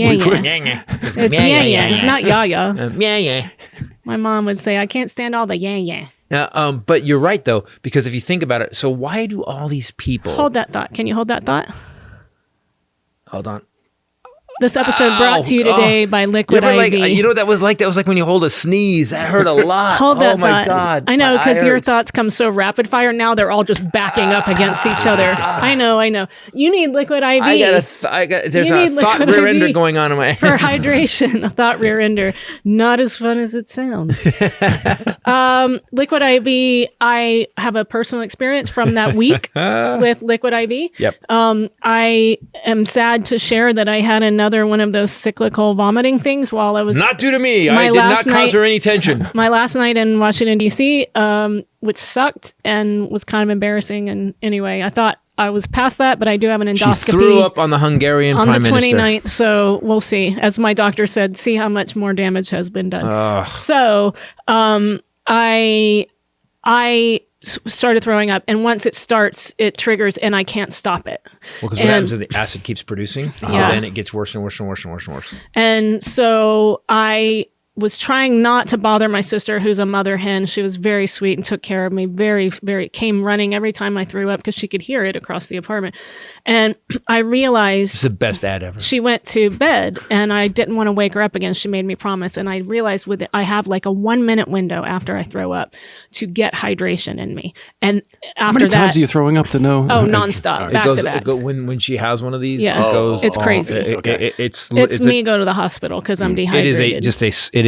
yeah, not Yaya. Yeah. My mom would say, I can't stand all the yeah. Now, but you're right though, because if you think about it, so why do all these people hold that thought? Can you hold that thought? Hold on. This episode brought to you today by Liquid IV. You know what that was like? That was like when you hold a sneeze. That hurt a lot. Hold that my thought. God. I know, because your thoughts come so rapid fire. Now they're all just backing up against each other. I know. You need Liquid IV. There's a thought rear ender going on in my for hydration. A thought rear ender. Not as fun as it sounds. Liquid IV, I have a personal experience from that week with Liquid IV. Yep. I am sad to share that I had another one of those cyclical vomiting things while I was not due to me. I did not cause her any tension. My last night in Washington D.C., which sucked and was kind of embarrassing. And anyway, I thought I was past that, but I do have an endoscopy. She threw up on the Hungarian Prime Minister. On the 29th, so we'll see. As my doctor said, see how much more damage has been done. So I started throwing up, and once it starts, it triggers, and I can't stop it. Well, because what happens is the acid keeps producing, so then it gets worse and worse and worse and worse and worse. And so I was trying not to bother my sister, who's a mother hen. She was very sweet and took care of me. Very, very, came running every time I threw up because she could hear it across the apartment. And I realized... This is the best ad ever. She went to bed and I didn't want to wake her up again. She made me promise. And I realized I have like a 1 minute window after I throw up to get hydration in me. And after How many times are you throwing up to know? Oh, nonstop. Back to back. When she has one of these, it goes... It's crazy. It's me go to the hospital because I'm dehydrated.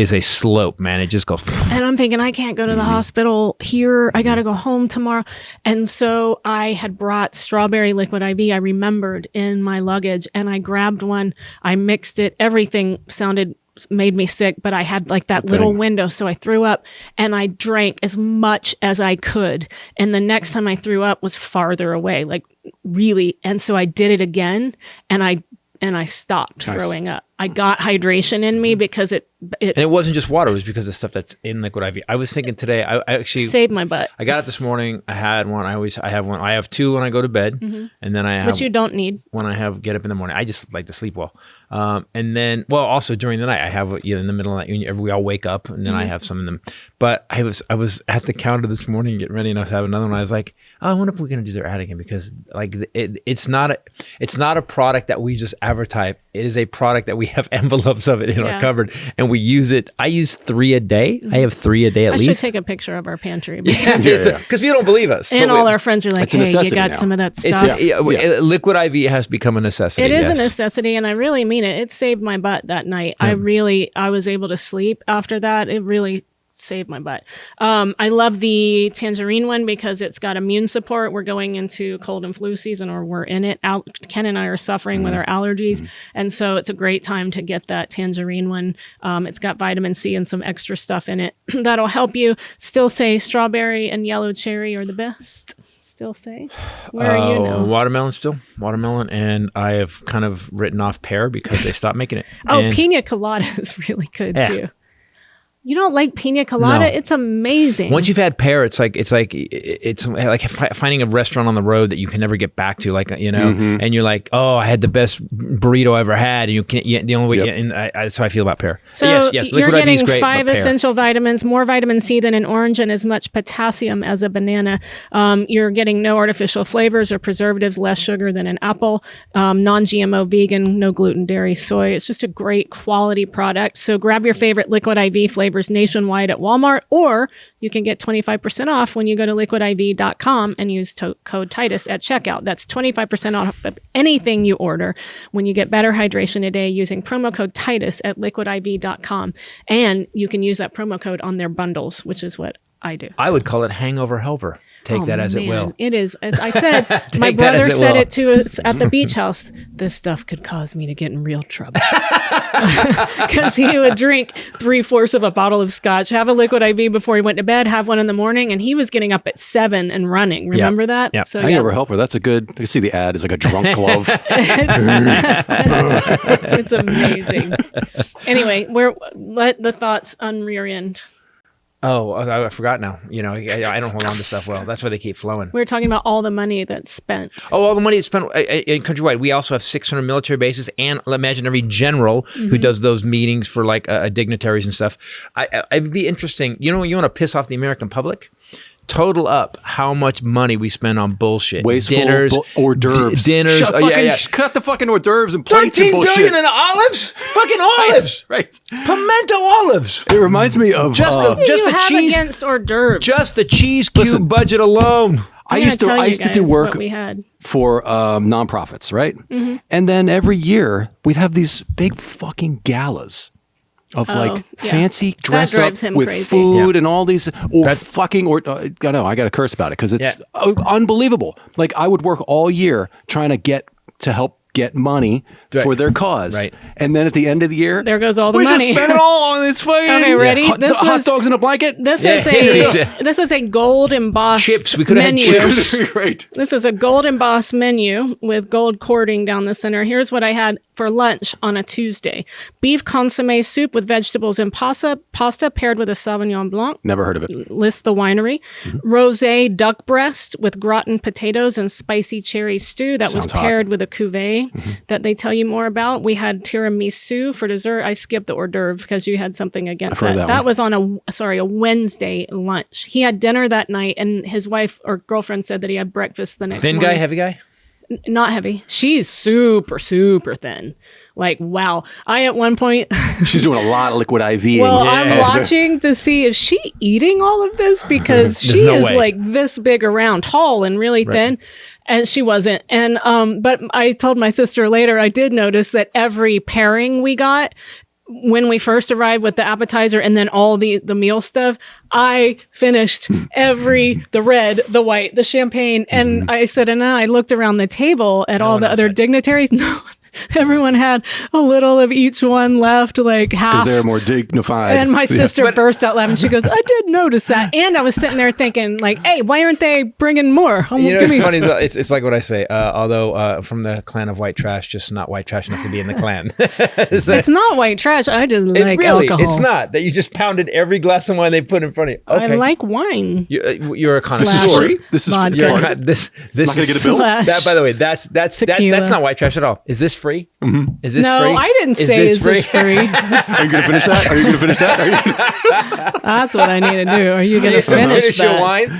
It is a slope, man. It just goes. And I'm thinking, I can't go to the hospital here. I got to go home tomorrow. And so I had brought strawberry Liquid IV. I remembered in my luggage, and I grabbed one. I mixed it. Everything made me sick, but I had like that little window. So I threw up and I drank as much as I could. And the next time I threw up was farther away, like really. And so I did it again, and I stopped throwing up. I got hydration in me because and it wasn't just water. It was because of the stuff that's in Liquid IV. I was thinking today, I actually saved my butt. I got it this morning. I had one. I have one. I have two when I go to bed, and then I have which you don't need when I get up in the morning. I just like to sleep well, and then also during the night I have in the middle of the night. We all wake up, and then I have some in them. But I was at the counter this morning getting ready, and I was having another one. I was like, I wonder if we're gonna do their ad again, because like it's not a product that we just advertise. It is a product that we have envelopes of it in our cupboard, and we use it. I use 3 a day. I have 3 a day at least. I should take a picture of our pantry because people don't believe us. And all our friends are like, hey, you got some of that stuff. Liquid IV has become a necessity. It is a necessity, and I really mean it. It saved my butt that night. I was able to sleep after that. It really saved my butt. I love the tangerine one because it's got immune support. We're going into cold and flu season, or we're in it. Ken and I are suffering with our allergies, and so it's a great time to get that tangerine one. It's got vitamin C and some extra stuff in it that'll help you. Still say strawberry and yellow cherry are the best. still say? Where are you now? Watermelon still. Watermelon. And I have kind of written off pear because they stopped making it. Oh, pina colada is really good too. You don't like pina colada? No. It's amazing. Once you've had pear, it's like finding a restaurant on the road that you can never get back to, and you're like, oh, I had the best burrito I ever had, and you can't. The only way, and that's how I feel about pear. So yes, you're Liquid IV is getting great, 5 but pear. essential vitamins, more vitamin C than an orange, and as much potassium as a banana. You're getting no artificial flavors or preservatives, less sugar than an apple, non-GMO, vegan, no gluten, dairy, soy. It's just a great quality product. So grab your favorite Liquid IV flavors nationwide at Walmart, or you can get 25% off when you go to liquidiv.com and use code Titus at checkout. That's 25% off of anything you order when you get better hydration today using promo code Titus at liquidiv.com. And you can use that promo code on their bundles, which is what I do. I would call it hangover helper. Take that as it will. It is. As I said, my brother said it to us at the beach house. This stuff could cause me to get in real trouble. Because he would drink 3/4 of a bottle of scotch, have a Liquid IV before he went to bed, have one in the morning, and he was getting up at 7 and running. Remember that? Yeah. So, Hangover helper. That's a good. I see the ad. It's like a drunk glove. it's amazing. Anyway, let the thoughts unrear end. Oh, I forgot now. I don't hold on to stuff well. That's why they keep flowing. We were talking about all the money that's spent. Oh, all the money is spent countrywide. We also have 600 military bases, and imagine every general who does those meetings for dignitaries and stuff. It'd be interesting. You want to piss off the American public? Total up how much money we spend on bullshit. Wasteful dinners, hors d'oeuvres. Dinners. Cut the fucking hors d'oeuvres and plates and 13 bullshit. billion in olives? Fucking olives. Right. Pimento olives. It reminds me of just the cheese against hors d'oeuvres? Just the cheese cube budget alone. I used to do work we had. for nonprofits, right? Mm-hmm. And then every year we'd have these big fucking galas of fancy dress up with crazy. food and all these I got to curse about it because it's unbelievable. Like I would work all year trying to help get money for their cause. Right. And then at the end of the year, there goes all the money. We just spent it all on this fucking ready? hot dogs in a blanket. This is a gold embossed chips. We could have menu. had chips. Great. This is a gold embossed menu with gold cording down the center. Here's what I had for lunch on a Tuesday. Beef consommé soup with vegetables and pasta paired with a Sauvignon Blanc. Never heard of it. List the winery. Rosé duck breast with gratin potatoes and spicy cherry stew that was paired with a cuvee that they tell you more about. We had tiramisu for dessert. I skipped the hors d'oeuvre because you had something against that. That was on a Wednesday lunch. He had dinner that night, and his wife or girlfriend said that he had breakfast the next morning. Thin guy, heavy guy? Not heavy. She's super, super thin. Like, wow. At one point... She's doing a lot of Liquid IV. Well, I'm watching to see, is she eating all of this? Because she is like this big around, tall and really thin. And she wasn't. And but I told my sister later, I did notice that every pairing we got, when we first arrived with the appetizer and then all the meal stuff, I finished the red, the white, the champagne. And I said, and then I looked around the table at all the other dignitaries. No, everyone had a little of each one left, like half. Because they're more dignified. And my sister burst out laughing. She goes, I did notice that. And I was sitting there thinking, like, hey, why aren't they bringing more? It's funny. It's like what I say. Although from the clan of white trash, just not white trash enough to be in the clan. It's not white trash. I just like alcohol. It's not. That you just pounded every glass of wine they put in front of you. Okay. I like wine. You're a connoisseur. This is free? This is vodka. This I'm not going to get a bill? That, by the way, that's not white trash at all. Is this free? Mm-hmm. Is this free? No, I didn't say is this free. Are you going to finish that? That's what I need to do. Are you going to finish that? Your wine?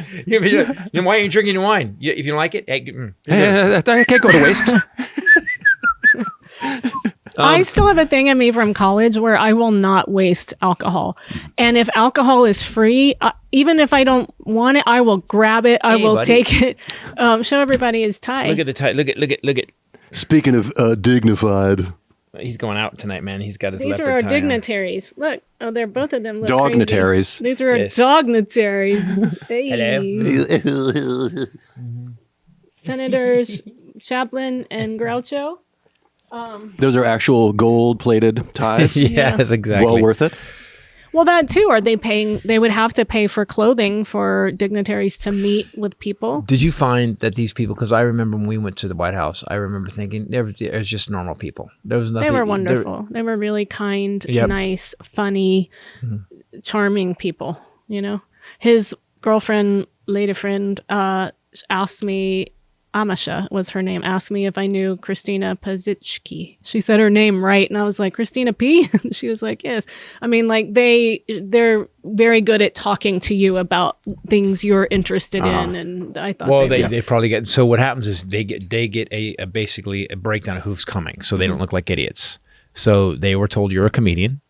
Why are you drinking your wine? If you don't like it, I can't go to waste. I still have a thing in me from college where I will not waste alcohol. And if alcohol is free, even if I don't want it, I will grab it. I will take it. Show everybody his tie. Look at the tie. Look at. Speaking of dignified. He's going out tonight, man. He's got his These leopard are our tie dignitaries. On. Look. Oh, they're both of them look Dognitaries. crazy. These are our dognitaries. Hey. Hello. Senators Chaplin and Groucho. Those are actual gold-plated ties. Yes, exactly. Well worth it. Well, that too. Are they paying? They would have to pay for clothing for dignitaries to meet with people. Did you find that these people? Because I remember when we went to the White House, I remember thinking it was just normal people. There was nothing. They were wonderful. They were really kind, nice, funny, charming people. You know, his girlfriend, lady friend, asked me. Amasha was her name, asked me if I knew Christina Pazicki. She said her name right, and I was like, Christina P? She was like, yes. I mean, like, they're very good at talking to you about things you're interested in, and I thought they probably get, so what happens is they get a basically a breakdown of who's coming, so they don't look like idiots. So they were told you're a comedian.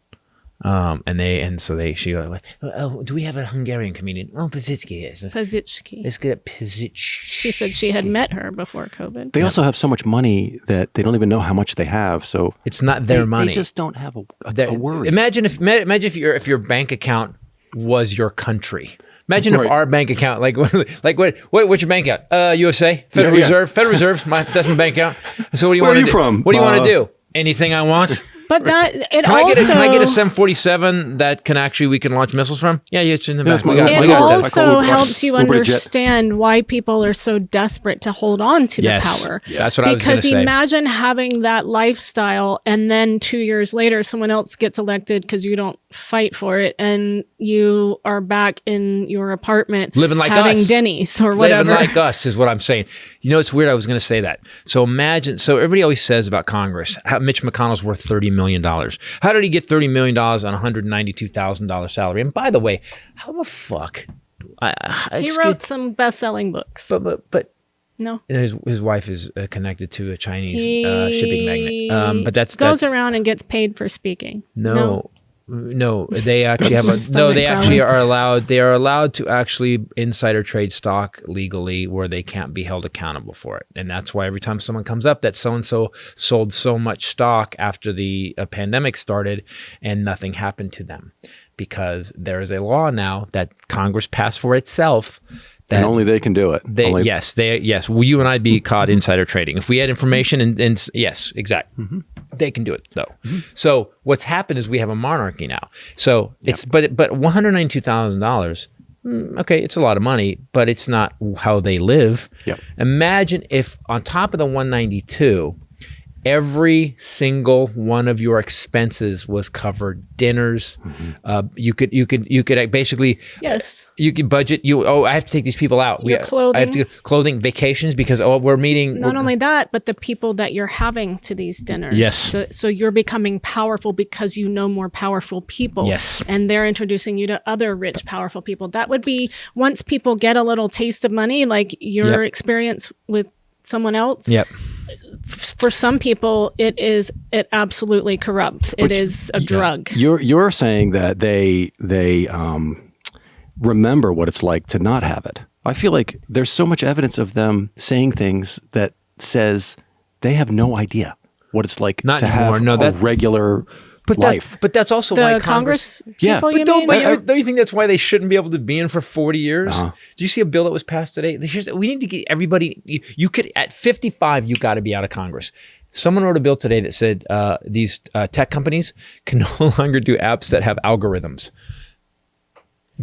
She was like, oh, do we have a Hungarian comedian? Oh, Pazicki is. Pazicki. Let's get Pazicki. She said she had met her before COVID. They also have so much money that they don't even know how much they have. So it's not their money. They just don't have a worry. Imagine if your bank account was your country. Imagine if our bank account, what's your bank account? USA, Federal Reserve, Federal Reserve. That's my bank account. So what do you want to do? Where are you from? What do you want to do? Anything I want. But that can I get a 747 that we can launch missiles from? Yeah, it's in the back. It also helps you understand why people are so desperate to hold on to the power. That's what I was going to say. Because imagine having that lifestyle, and then 2 years later, someone else gets elected because you don't fight for it, and you are back in your apartment living like having us. Denny's or whatever. Living like us is what I'm saying. You know, it's weird. I was going to say that. So imagine. So everybody always says about Congress, how Mitch McConnell's worth $30 million. How did he get $30 million on $192,000 salary? And by the way, how the fuck? He wrote some best-selling books. But no, his wife is connected to a Chinese shipping magnate. But goes around and gets paid for speaking. No, they actually are allowed. They are allowed to actually insider trade stock legally, where they can't be held accountable for it. And that's why every time someone comes up that so and so sold so much stock after the pandemic started, and nothing happened to them, because there is a law now that Congress passed for itself. And only they can do it. Yes. Well, you and I'd be caught insider trading if we had information. And yes, exactly. Mm-hmm. They can do it though. Mm-hmm. So what's happened is we have a monarchy now. So it's but $192,000. Okay, it's a lot of money, but it's not how they live. Yep. Imagine if on top of the 192. Every single one of your expenses was covered. Dinners, you could basically you could budget. I have to take these people out. Clothing. I have to clothing, vacations, because we're meeting. Not only that, but the people that you're having to these dinners. Yes. So you're becoming powerful because you know more powerful people. Yes. And they're introducing you to other rich, powerful people. That would be once people get a little taste of money, like your experience with someone else. Yep. For some people, it absolutely corrupts. It is a drug. You're saying that they remember what it's like to not have it. I feel like there's so much evidence of them saying things that says they have no idea what it's like to have a regular life. But that's also why Congress people, don't you think that's why they shouldn't be able to be in for 40 years? Do you see a bill that was passed today? We need to get everybody. You could at 55, you got to be out of Congress. Someone wrote a bill today that said these tech companies can no longer do apps that have algorithms.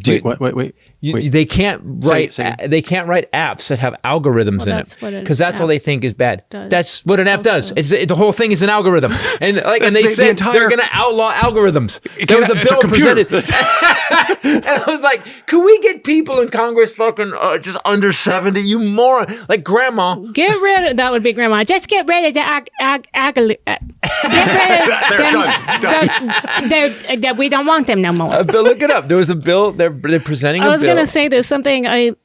Wait. They can't write. They can't write apps that have algorithms in it, because that's all they think is bad. That's what an app does. The whole thing is an algorithm, and they said they're going to outlaw algorithms. There was a bill presented, and I was like, "Can we get people in Congress fucking just under 70? You moron! Like grandma, get rid of that. Would be grandma. Just get rid of the that we don't want them no more." But look it up. There was a bill. They're presenting. I was going to say there's something I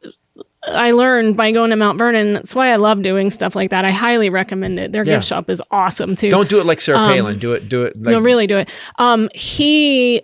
learned by going to Mount Vernon. That's why I love doing stuff like that. I highly recommend it. Their gift shop is awesome too. Don't do it like Sarah Palin. Do it. No, really do it. He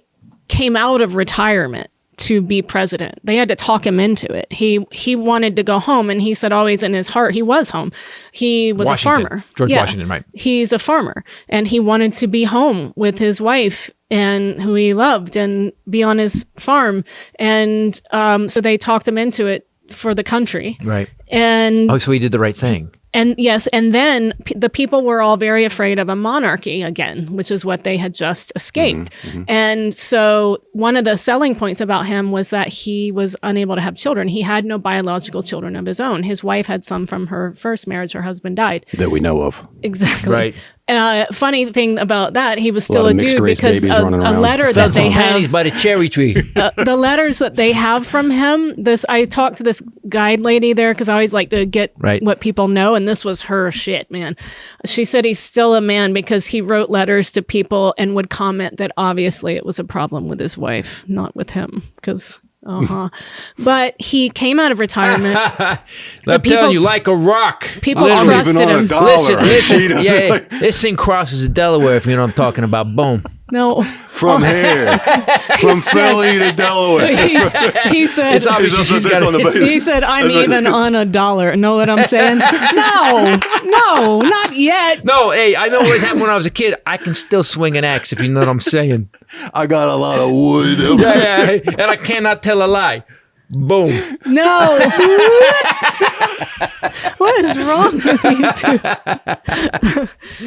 came out of retirement to be president. They had to talk him into it. He wanted to go home, and he said always in his heart he was home. He was Washington. a farmer. George Washington, right? He's a farmer, and he wanted to be home with his wife and who he loved and be on his farm. And so they talked him into it for the country. Right. And so he did the right thing. And yes, and then the people were all very afraid of a monarchy again, which is what they had just escaped. And so one of the selling points about him was that he was unable to have children. He had no biological children of his own. His wife had some from her first marriage. Her husband died. That we know of. Exactly. Right. Funny thing about that, he was still a a dude because a letter that they have by the cherry tree. the letters that they have from him. I talked to this guide lady there because I always like to get what people know, and this was her shit, man. She said he's still a man because he wrote letters to people and would comment that obviously it was a problem with his wife, not with him, because. But he came out of retirement. I'm telling you, like a rock. People trusted him. Listen. This thing crosses the Delaware, if you know what I'm talking about. Boom. No. From here. From Philly to Delaware. He said, it's obviously he said, I'm even on $1. Know what I'm saying? No, not yet. No, hey, I know what happened when I was a kid. I can still swing an axe, if you know what I'm saying. I got a lot of wood. And I cannot tell a lie. Boom. No. What is wrong with you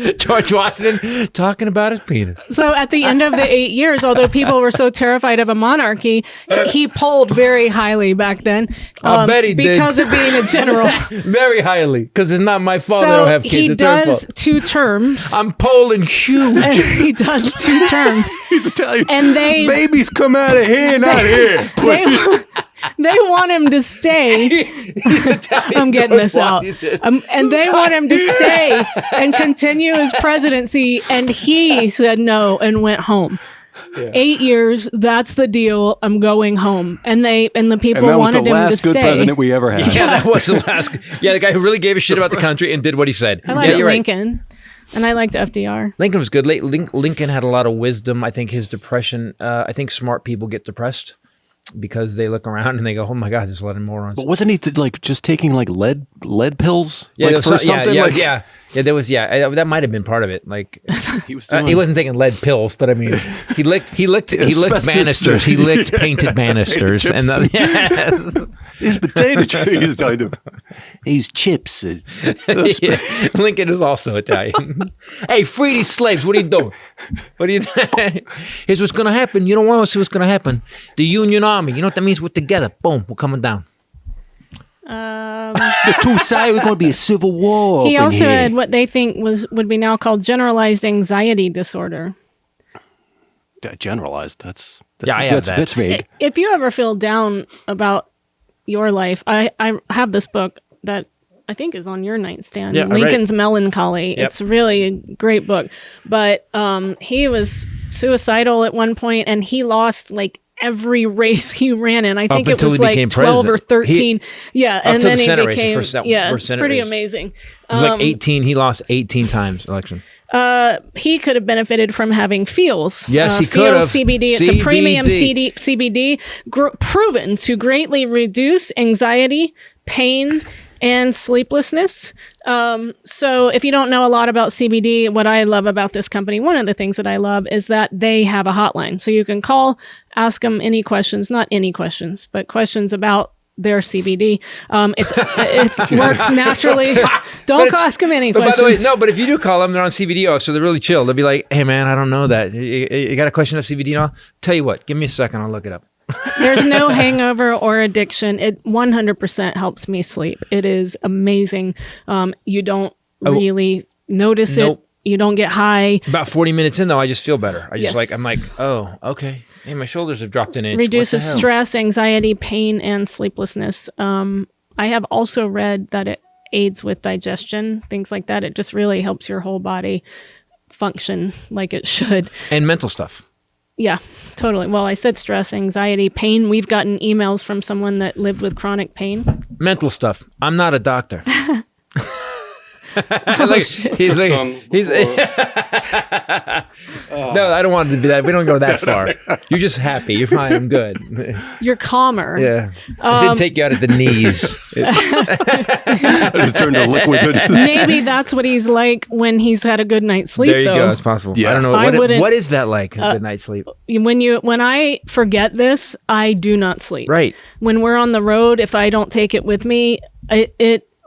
two? George Washington talking about his penis. So at the end of the 8 years, although people were so terrified of a monarchy, he polled very highly back then. I bet he because did. of being a general. Very highly, because it's not my fault I don't have kids. He it's does 2 terms. I'm polling huge. And he does 2 terms. He's Italian. And babies come out of here, not here. They want him to stay. I'm getting this out. And they want him to stay and continue his presidency. And he said no and went home. 8 years, that's the deal. I'm going home. And the people wanted him to stay. That was the last good president we ever had. Yeah, that was the last. Yeah, the guy who really gave a shit about the country and did what he said. I liked Lincoln. And I liked FDR. Lincoln was good. Lincoln had a lot of wisdom. I think his depression, I think smart people get depressed because they look around and they go, oh my God, there's a lot of morons. But wasn't he just taking like lead pills? Yeah, like for something? There was, that might have been part of it. Like he was he wasn't taking lead pills, but I mean, he licked banisters. He licked painted banisters. His potato trees. These chips. Lincoln is also Italian. Hey, free these slaves. What are you doing? Here's what's going to happen. You don't want to see what's going to happen. The Union Army. You know what that means? We're together. Boom. We're coming down. The 2 sides, we're going to be a civil war. He also had what they think would be now called generalized anxiety disorder. Generalized. That's I have that. That's vague. If you ever feel down about your life, I have this book that I think is on your nightstand. Yeah, Lincoln's Melancholy. Yep. It's really a great book. But he was suicidal at one point, and he lost like every race he ran in. I think it was like 12 or 13. And then he became first Senate pretty race. Amazing. It was like 18. He lost 18 times election. He could have benefited from having Feels. Yes, he could have. CBD. It's a premium CBD proven to greatly reduce anxiety, pain, and sleeplessness. So if you don't know a lot about CBD, what I love about this company, one of the things that I love is that they have a hotline. So you can call, ask them any questions, not any questions, but questions about their CBD. It works naturally. Don't ask them any questions. By the way, but if you do call them, they're on CBD off, so they're really chill. They'll be like, hey man, I don't know that. You got a question of CBD now? Tell you what, give me a second, I'll look it up. There's no hangover or addiction. It 100% helps me sleep. It is amazing. You don't really notice it. You don't get high. About 40 minutes in, though, I just feel better. I'm like, oh, okay. Hey, my shoulders have dropped an inch. Reduces stress, anxiety, pain, and sleeplessness. I have also read that it aids with digestion, things like that. It just really helps your whole body function like it should. And mental stuff. Yeah, totally. Well, I said stress, anxiety, pain. We've gotten emails from someone that lived with chronic pain. Mental stuff. I'm not a doctor. No, I don't want it to be that. We don't go that far. You're just happy. You're fine. I'm good. You're calmer. Yeah. I did take you out at the knees. It turned to liquid. Maybe that's what he's like when he's had a good night's sleep. There you go. It's possible. Yeah. I don't know. What is that like? A good night's sleep. When I forget this, I do not sleep. Right. When we're on the road, if I don't take it with me,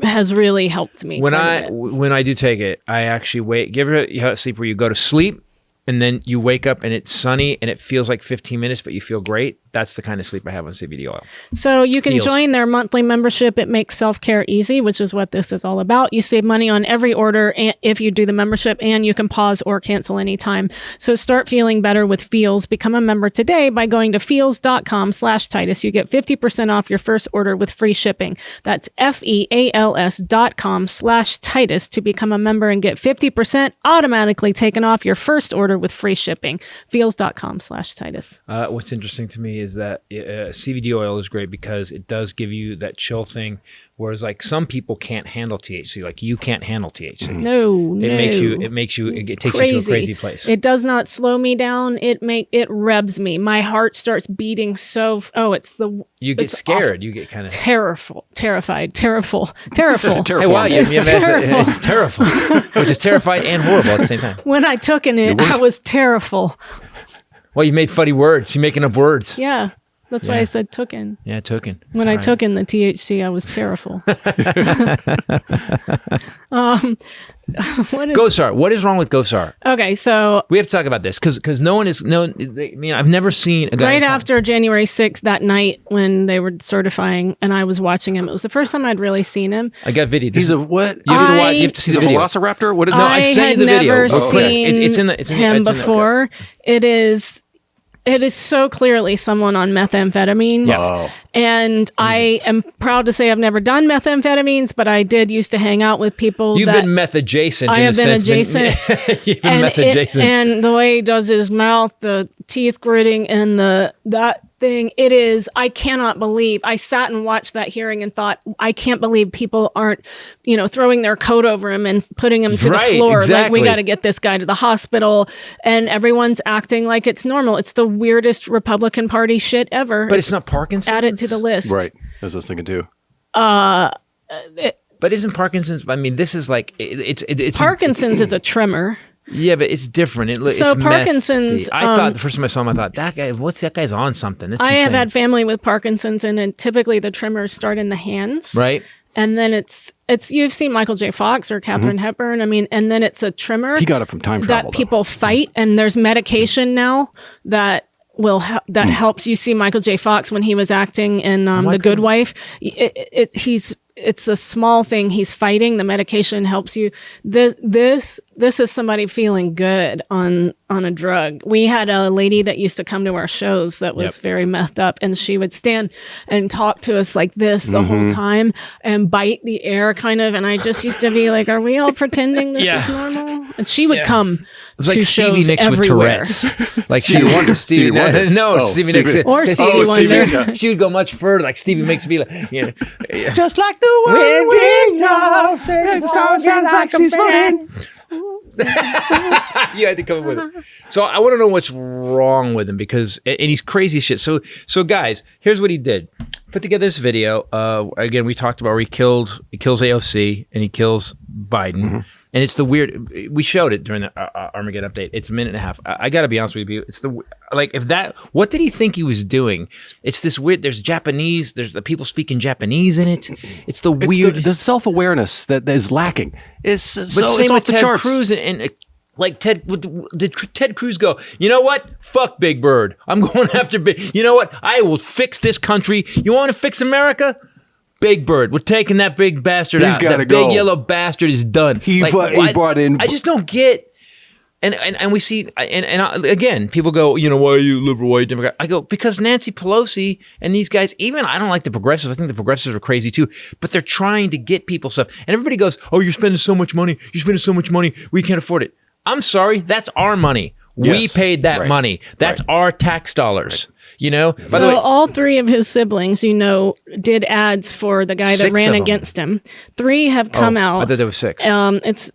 has really helped me. When I do take it, I actually give it a sleep where you go to sleep and then you wake up and it's sunny and it feels like 15 minutes, but you feel great. That's the kind of sleep I have on CBD oil. So you can join their monthly membership. It makes self-care easy, which is what this is all about. You save money on every order if you do the membership, and you can pause or cancel anytime. So start feeling better with Feels. Become a member today by going to feels.com/Titus. You get 50% off your first order with free shipping. That's FEALS.com/Titus to become a member and get 50% automatically taken off your first order with free shipping. Feels.com/Titus. What's interesting to me is that CBD oil is great because it does give you that chill thing, whereas like some people can't handle THC. Like you can't handle THC. No, it takes you to a crazy place. It does not slow me down. It revs me. My heart starts beating so. You get scared. You get kind of terrified. Hey, wow, it's terrible, which is terrified and horrible at the same time. When I took it, I was terrible. Well, you made funny words. You're making up words. Yeah. That's why I said tooken. Yeah, tooken. When I took in the THC, I was terrible. Gosar. What is wrong with Gosar? Okay, so we have to talk about this because I've never seen a guy. Right after January 6th, that night when they were certifying, and I was watching him. It was the first time I'd really seen him. I got video. He's a what? You have to see the video. Velociraptor. What is that? I had never seen him before. It is so clearly someone on methamphetamines. Yes. Oh. And I am proud to say I've never done methamphetamines, but I did used to hang out with people. You've been meth adjacent. I have been adjacent. You've been meth adjacent. And the way he does his mouth, the teeth gritting, and that thing, it is, I cannot believe. I sat and watched that hearing and thought, I can't believe people aren't, throwing their coat over him and putting him to the floor. Exactly. Like, we got to get this guy to the hospital, and everyone's acting like it's normal. It's the weirdest Republican Party shit ever. But it's not Parkinson's? Add it to the list. Right. As I was thinking too. But isn't Parkinson's, this is like, it's Parkinson's is a tremor. Yeah, but it's different. So Parkinson's. I thought the first time I saw him, I thought that guy's on something. It's I insane. have had family with Parkinson's, and typically the tremors start in the hands, right? And then it's you've seen Michael J. Fox or Katharine Hepburn. And then it's a tremor. He got it from time travel that people fight, and there's medication now that helps. You see Michael J. Fox when he was acting in The Good Wife. It's a small thing. He's fighting. The medication helps you. This is somebody feeling good on a drug. We had a lady that used to come to our shows that was very methed up, and she would stand and talk to us like this the whole time and bite the air kind of. And I just used to be like, are we all pretending this is normal? And she would come It was like to Stevie shows Nicks everywhere. with Tourette's. Like Stevie Wonder. Stevie Wonder. No, Stevie Nicks. Or Stevie Wonder. She would go much further. Like Stevie makes me like, just like the wind being down, the song sounds like she's flying. You had to come up with it. So I want to know what's wrong with him and he's crazy shit. So guys, here's what he did. Put together this video. Again, we talked about where he kills AOC and he kills Biden. And it's the weird. We showed it during the Armageddon update. It's a minute and a half. I got to be honest with you. It's what did he think he was doing? It's this weird. There's Japanese. There's the people speaking Japanese in it. It's the weird. The self-awareness that is lacking. It's off the Ted charts. Cruz and like did Ted Cruz go, you know what? Fuck Big Bird. I'm going after Big. You know what? I will fix this country. You want to fix America? Big Bird. We're taking that big bastard out. That big yellow bastard is done. He brought in. I just don't get. And we see, and again, people go, why are you liberal, why are you Democrat? I go, because Nancy Pelosi and these guys, even I don't like the progressives. I think the progressives are crazy too, but they're trying to get people stuff. And everybody goes, oh, you're spending so much money. You're spending so much money. We can't afford it. I'm sorry. That's our money. Yes. We paid that money. That's our tax dollars. By the way, all three of his siblings, did ads for the guy that ran against him. 3 have come out. I thought there was 6. It's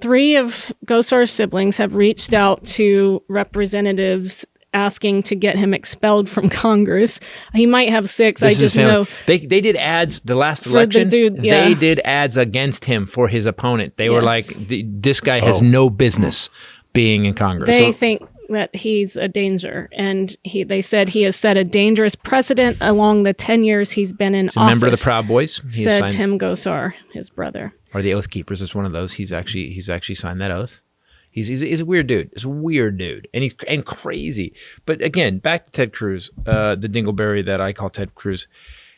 3 of Gosar's siblings have reached out to representatives asking to get him expelled from Congress. He might have 6. I just know they did ads the last election. They did ads against him for his opponent. They were like, this guy has no business being in Congress. They think that he's a danger, and they said he has set a dangerous precedent along the 10 years he's been in office. A member of the Proud Boys, said Tim Gosar, his brother. Or the Oath Keepers is one of those. He's actually signed that oath. He's a weird dude. He's a weird dude, and crazy. But again, back to Ted Cruz, the dingleberry that I call Ted Cruz.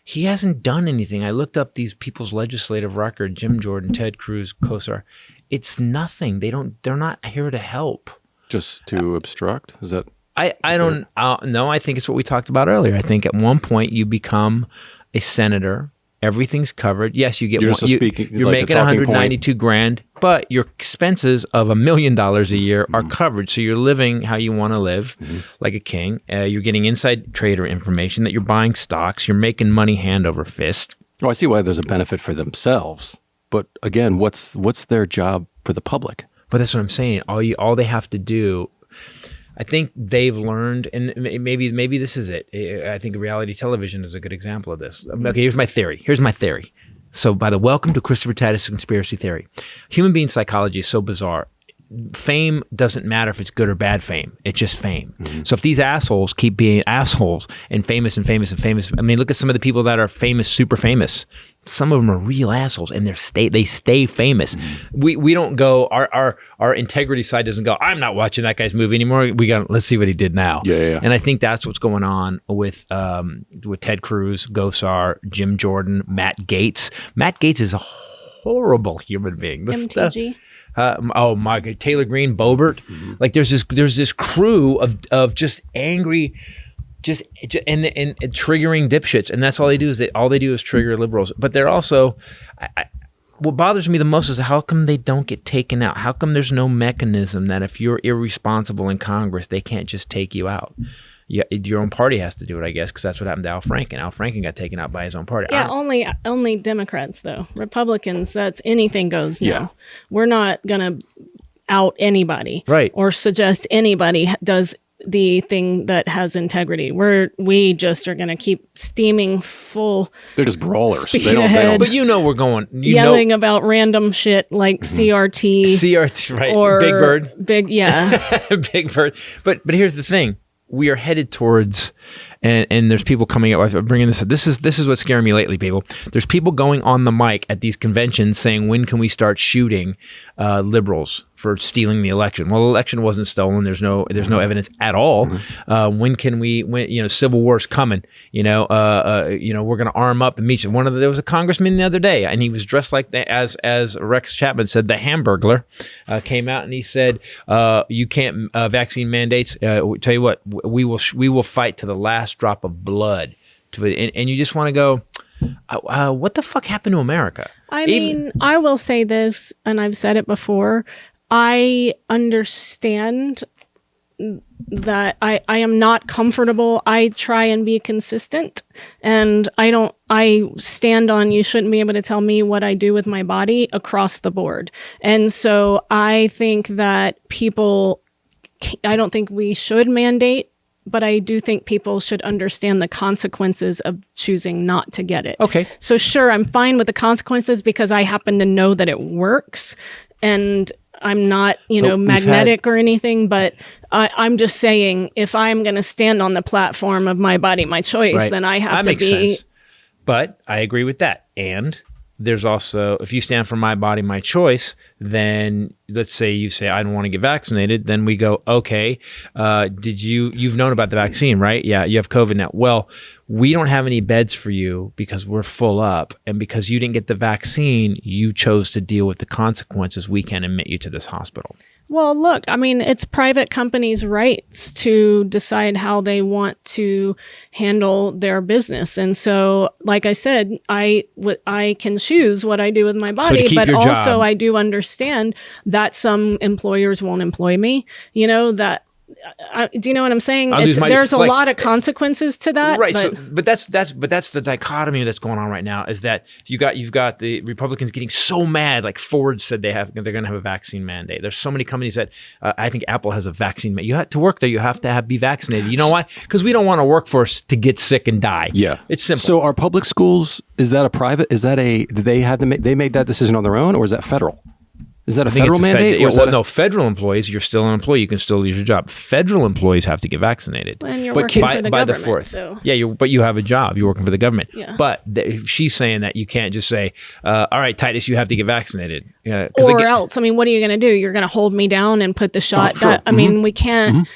He hasn't done anything. I looked up these people's legislative record: Jim Jordan, Ted Cruz, Gosar. It's nothing. They're not here to help. Just to obstruct? Is that? I don't know. I think it's what we talked about earlier. I think at one point you become a senator. Everything's covered. Yes, you get you're making $192,000, but your expenses of $1 million a year are covered. So you're living how you want to live, like a king. You're getting inside trader information that you're buying stocks. You're making money hand over fist. Oh, I see why there's a benefit for themselves. But again, what's their job for the public? But that's what I'm saying. All they have to do, I think they've learned, and maybe this is it. I think reality television is a good example of this. Okay, here's my theory. So welcome to Christopher Titus' conspiracy theory. Human being psychology is so bizarre. Fame doesn't matter if it's good or bad fame. It's just fame. So if these assholes keep being assholes and famous, I mean, look at some of the people that are famous, super famous. Some of them are real assholes, and they stay famous. We don't go. Our integrity side doesn't go, I'm not watching that guy's movie anymore. Let's see what he did now. Yeah. And I think that's what's going on with Ted Cruz, Gosar, Jim Jordan, Matt Gaetz. Matt Gaetz is a horrible human being. MTG. Oh my God, Taylor Greene, Boebert. Like there's this crew of just angry, and triggering dipshits, and that's all they do is trigger liberals. But they're also, what bothers me the most is how come they don't get taken out? How come there's no mechanism that if you're irresponsible in Congress, they can't just take you out? Yeah, your own party has to do it, I guess, because that's what happened to Al Franken. Al Franken got taken out by his own party. Yeah, only Democrats, though. Republicans, that's anything goes now. Yeah. We're not going to out anybody. Right. Or suggest anybody does the thing that has integrity. We just are going to keep steaming full. They're just brawlers. They don't. But we're going. Yelling about random shit like CRT. Right. Or Big Bird. Big Bird. But here's the thing. We are headed towards, and there's people coming up bringing this. This is what's scaring me lately, people. There's people going on the mic at these conventions saying, "When can we start shooting liberals for stealing the election?" Well, the election wasn't stolen. There's no evidence at all. When civil war's coming? We're going to arm up and meet you. There was a congressman the other day, and he was dressed like as Rex Chapman said, the Hamburglar came out and he said, "You can't vaccine mandates. Tell you what, we will fight to the last drop of blood." And you just want to go, what the fuck happened to America? I mean, I will say this, and I've said it before. I understand that I am not comfortable. I try and be consistent, and I stand on you shouldn't be able to tell me what I do with my body across the board. And so I think that I don't think we should mandate, but I do think people should understand the consequences of choosing not to get it. Okay. So sure, I'm fine with the consequences because I happen to know that it works, and I'm not, magnetic or anything, but I'm just saying if I'm going to stand on the platform of my body, my choice, right, then I have to be. That makes sense. But I agree with that. And there's also, if you stand for my body, my choice, then let's say you say, I don't want to get vaccinated. Then we go, okay, you've known about the vaccine, right? Yeah, you have COVID now. Well, we don't have any beds for you because we're full up. And because you didn't get the vaccine, you chose to deal with the consequences. We can't admit you to this hospital. Well, look, I mean, it's private companies' rights to decide how they want to handle their business. And so, like I said, I can choose what I do with my body, but also job. I do understand that some employers won't employ me, do you know what I'm saying? There's a lot of consequences to that. Right. But that's the dichotomy that's going on right now is that you've got the Republicans getting so mad. Like Ford said they're going to have a vaccine mandate. There's so many companies that I think Apple has a vaccine mandate. You have to work there. You have to be vaccinated. You know why? Because we don't want our workforce to get sick and die. Yeah. It's simple. So are public schools, is that a private, did they made that decision on their own, or is that federal? Is that a federal mandate? No, federal employees, you're still an employee. You can still lose your job. Federal employees have to get vaccinated. And you're working for the government. The 4th. So. Yeah, but you have a job. You're working for the government. Yeah. But she's saying that you can't just say, all right, Titus, you have to get vaccinated. Or else, I mean, what are you going to do? You're going to hold me down and put the shot. Sure. I mean, we can't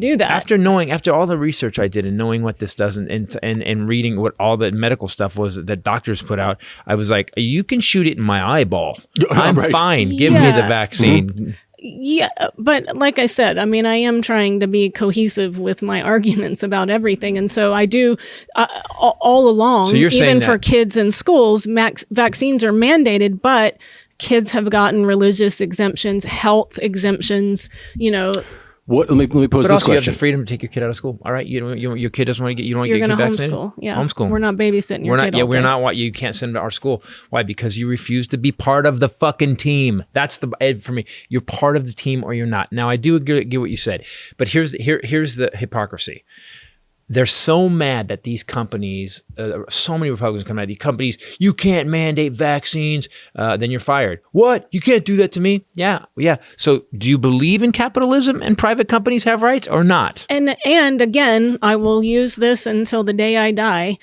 do that. After all the research I did and knowing what this does and reading what all the medical stuff was that doctors put out, I was like, you can shoot it in my eyeball. I'm fine. Give me the vaccine. Yeah, but like I said, I mean, I am trying to be cohesive with my arguments about everything. And so I do all along, so you're even for kids in schools, vaccines are mandated, but kids have gotten religious exemptions, health exemptions, Let me pose this question. You have the freedom to take your kid out of school. All right, your kid doesn't want to get. You don't want to get your kid vaccinated. Homeschool. Yeah, homeschool. We're not babysitting your kid. We're not. You can't send them to our school. Why? Because you refuse to be part of the fucking team. That's the Ed for me. You're part of the team or you're not. Now I do get what you said, but here's the hypocrisy. They're so mad that these companies, so many Republicans come out of these companies, you can't mandate vaccines, then you're fired. What? You can't do that to me? Yeah. So do you believe in capitalism and private companies have rights or not? And again, I will use this until the day I die.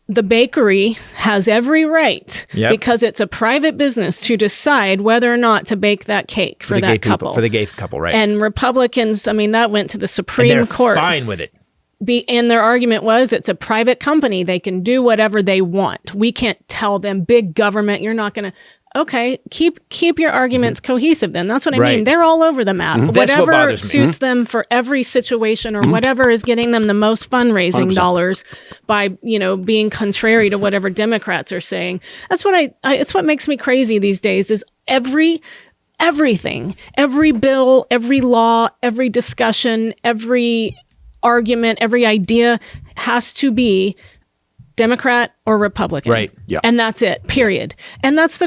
The bakery has every right, because it's a private business, to decide whether or not to bake that cake for that couple. For the gay couple, right. And Republicans, I mean, that went to the Supreme Court. Fine with it. And their argument was it's a private company. They can do whatever they want. We can't tell them, big government, you're not going to. Okay, keep your arguments cohesive then. That's what I mean. They're all over the map. Whatever suits them for every situation or whatever is getting them the most fundraising 100%. dollars by, being contrary to whatever Democrats are saying. That's what it's what makes me crazy these days is everything, every bill, every law, every discussion, every argument, every idea has to be Democrat or Republican. Right. Yeah. And that's it, period. And that's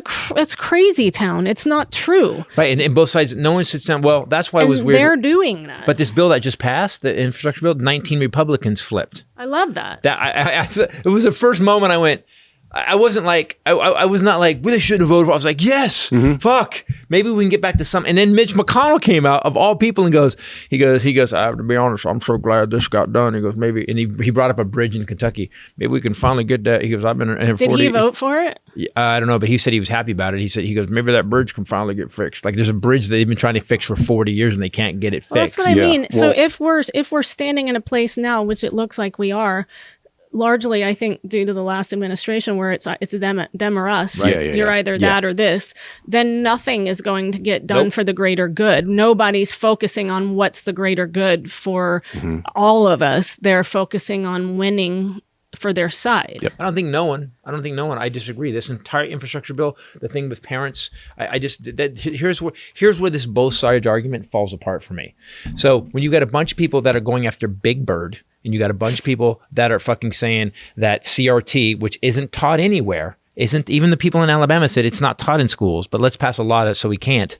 crazy town. It's not true. Right. And both sides, no one sits down. Well, that's why it was weird. They're doing that. But this bill that just passed, the infrastructure bill, 19 Republicans flipped. I love that. It was the first moment I went, I wasn't like, I was not like, well, they shouldn't have voted for it. I was like, yes, fuck, maybe we can get back to something. And then Mitch McConnell came out of all people and he goes, I have to be honest, I'm so glad this got done. He goes, maybe, and he brought up a bridge in Kentucky. Maybe we can finally get that. He goes, I've been in here 40 Did he vote for it? I don't know, but he said he was happy about it. He goes, maybe that bridge can finally get fixed. Like there's a bridge they've been trying to fix for 40 years and they can't get it fixed. Well, that's what I mean. So if we're standing in a place now, which it looks like we are, largely, I think, due to the last administration where it's them or us, right. You're either that or this, then nothing is going to get done for the greater good. Nobody's focusing on what's the greater good for all of us. They're focusing on winning for their side. Yep. I don't think no one. I disagree. This entire infrastructure bill, the thing with parents, here's where this both sides argument falls apart for me. So when you got a bunch of people that are going after Big Bird, and you got a bunch of people that are fucking saying that CRT, which isn't taught anywhere, isn't even the people in Alabama said it's not taught in schools, but let's pass a law so we can't.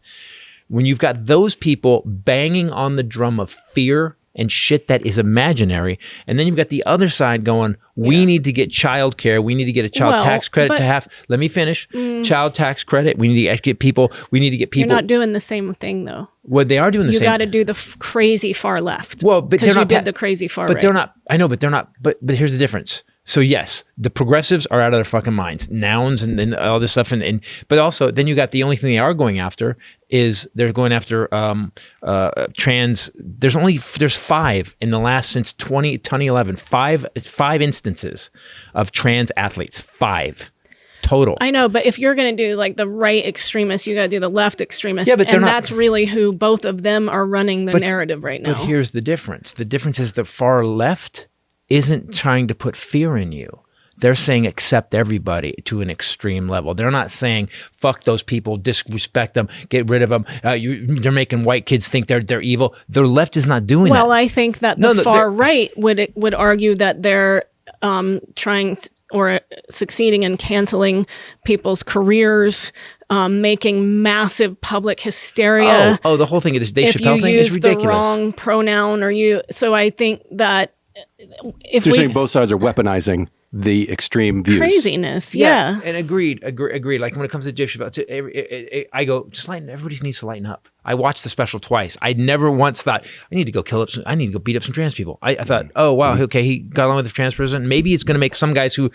When you've got those people banging on the drum of fear and shit that is imaginary, and then you've got the other side going, we need to get child care, we need to get a child tax credit to have, let me finish, child tax credit, we need to get people. You're not doing the same thing though. Well, they are doing the same. You got to do the crazy far left. Well, but because you did the crazy far right. But they're not, I know, but they're not, but here's the difference. So yes, the progressives are out of their fucking minds, nouns and all this stuff, but also then you got the only thing they are going after is they're going after trans. There's 5 in the last since 2011, 5 instances of trans athletes, 5 total. I know, but if you're going to do like the right extremists, you got to do the left extremists. Yeah, but that's really who both of them are running the narrative right now. But here's the difference. The difference is the far left isn't trying to put fear in you. They're saying accept everybody to an extreme level. They're not saying fuck those people, disrespect them, get rid of them. They're making white kids think they're evil. The left is not doing that. Well, I think that the far right would argue that they're trying to, or succeeding in canceling people's careers, making massive public hysteria. Oh, the whole thing, the Dave Chappelle thing is ridiculous. If you use the wrong pronoun so I think that you're saying both sides are weaponizing the extreme views. Craziness, yeah. And agreed. Like when it comes to Dave Chappelle, I go, just everybody needs to lighten up. I watched the special twice. I never once thought, I need to go beat up some trans people. I thought, oh, wow, okay, he got along with the trans person. Maybe it's going to make some guys who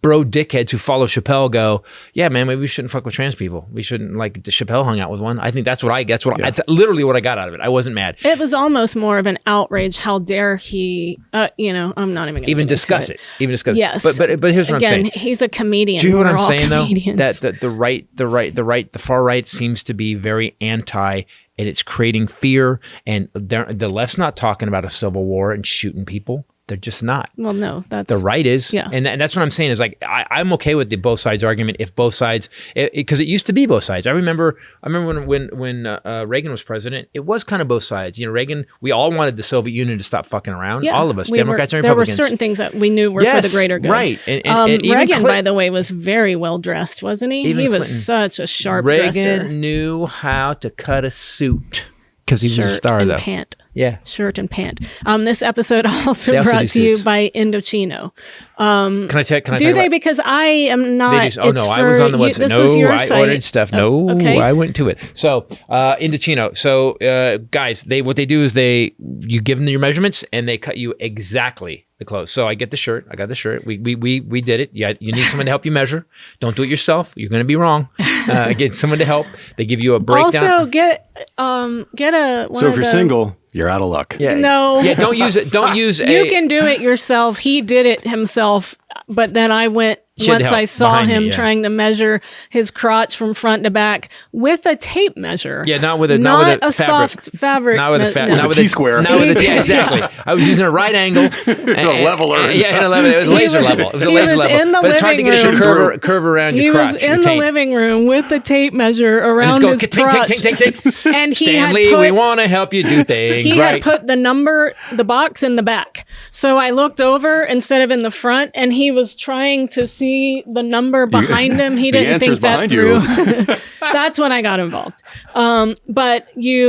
dickheads who follow Chappelle go, yeah, man, maybe we shouldn't fuck with trans people. We shouldn't, like, Chappelle hung out with one. I think that's literally what I got out of it. I wasn't mad. It was almost more of an outrage. How dare he, I'm not even going to discuss it. Even discuss yes. it. But here's what I'm saying. He's a comedian. Do you hear what I'm saying, comedians. though? That the far right seems to be very anti, and it's creating fear. And the left's not talking about a civil war and shooting people. They're just not. Well, no, that's the right is. Yeah. And that's what I'm saying is like, I'm okay with the both sides argument if both sides, because it used to be both sides. I remember when Reagan was president, it was kind of both sides. You know, Reagan, we all wanted the Soviet Union to stop fucking around. Yeah, all of us, Democrats and Republicans. There were certain things that we knew were for the greater good. Right. And Reagan, by the way, was very well dressed, wasn't he? He was such a sharp dresser. Reagan knew how to cut a suit. Because he was a star, though. Pant. Yeah. Shirt and pant. This episode also brought to you by Indochino. Can I do they? Because I am not. I was on the website. This was your site. Ordered stuff. Okay. I went to it. So Indochino. So guys, what they do is you give them your measurements and they cut you exactly the clothes. So I got the shirt. We did it. Yeah, you need someone to help you measure. Don't do it yourself. You're going to be wrong. Get someone to help. They give you a breakdown. Also, get a. So if you're single, you're out of luck. Yeah. No. Yeah. Don't use it. Don't use You can do it yourself. He did it himself, but then I went. Once I saw him trying to measure his crotch from front to back with a tape measure. Yeah, not with a fabric. Soft fabric. Not with a T-square. Yeah, exactly. I was using a right angle. And a leveler. Yeah, it was laser level. It was a laser level. In the but it's hard to get a curve around your crotch. He was in the living room with the tape measure around his crotch. And Stanley, we want to help you do things. He had put the box in the back. So I looked over instead of in the front, and he was trying to see the number behind him. He didn't think that through. That's when I got involved. But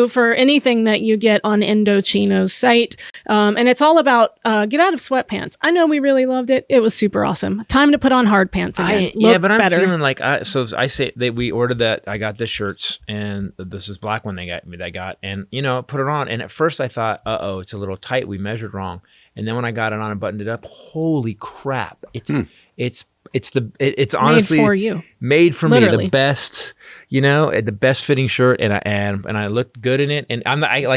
for anything that you get on Indochino's site, and it's all about get out of sweatpants. I know we really loved it. It was super awesome. Time to put on hard pants again. But I'm better. feeling like I say that we ordered that. I got the shirts, and this is black one they got, and put it on. And at first I thought, it's a little tight. We measured wrong. And then when I got it on and buttoned it up, holy crap! It's honestly made for you, made for Literally. me, the best, the best fitting shirt, and I looked good in it. And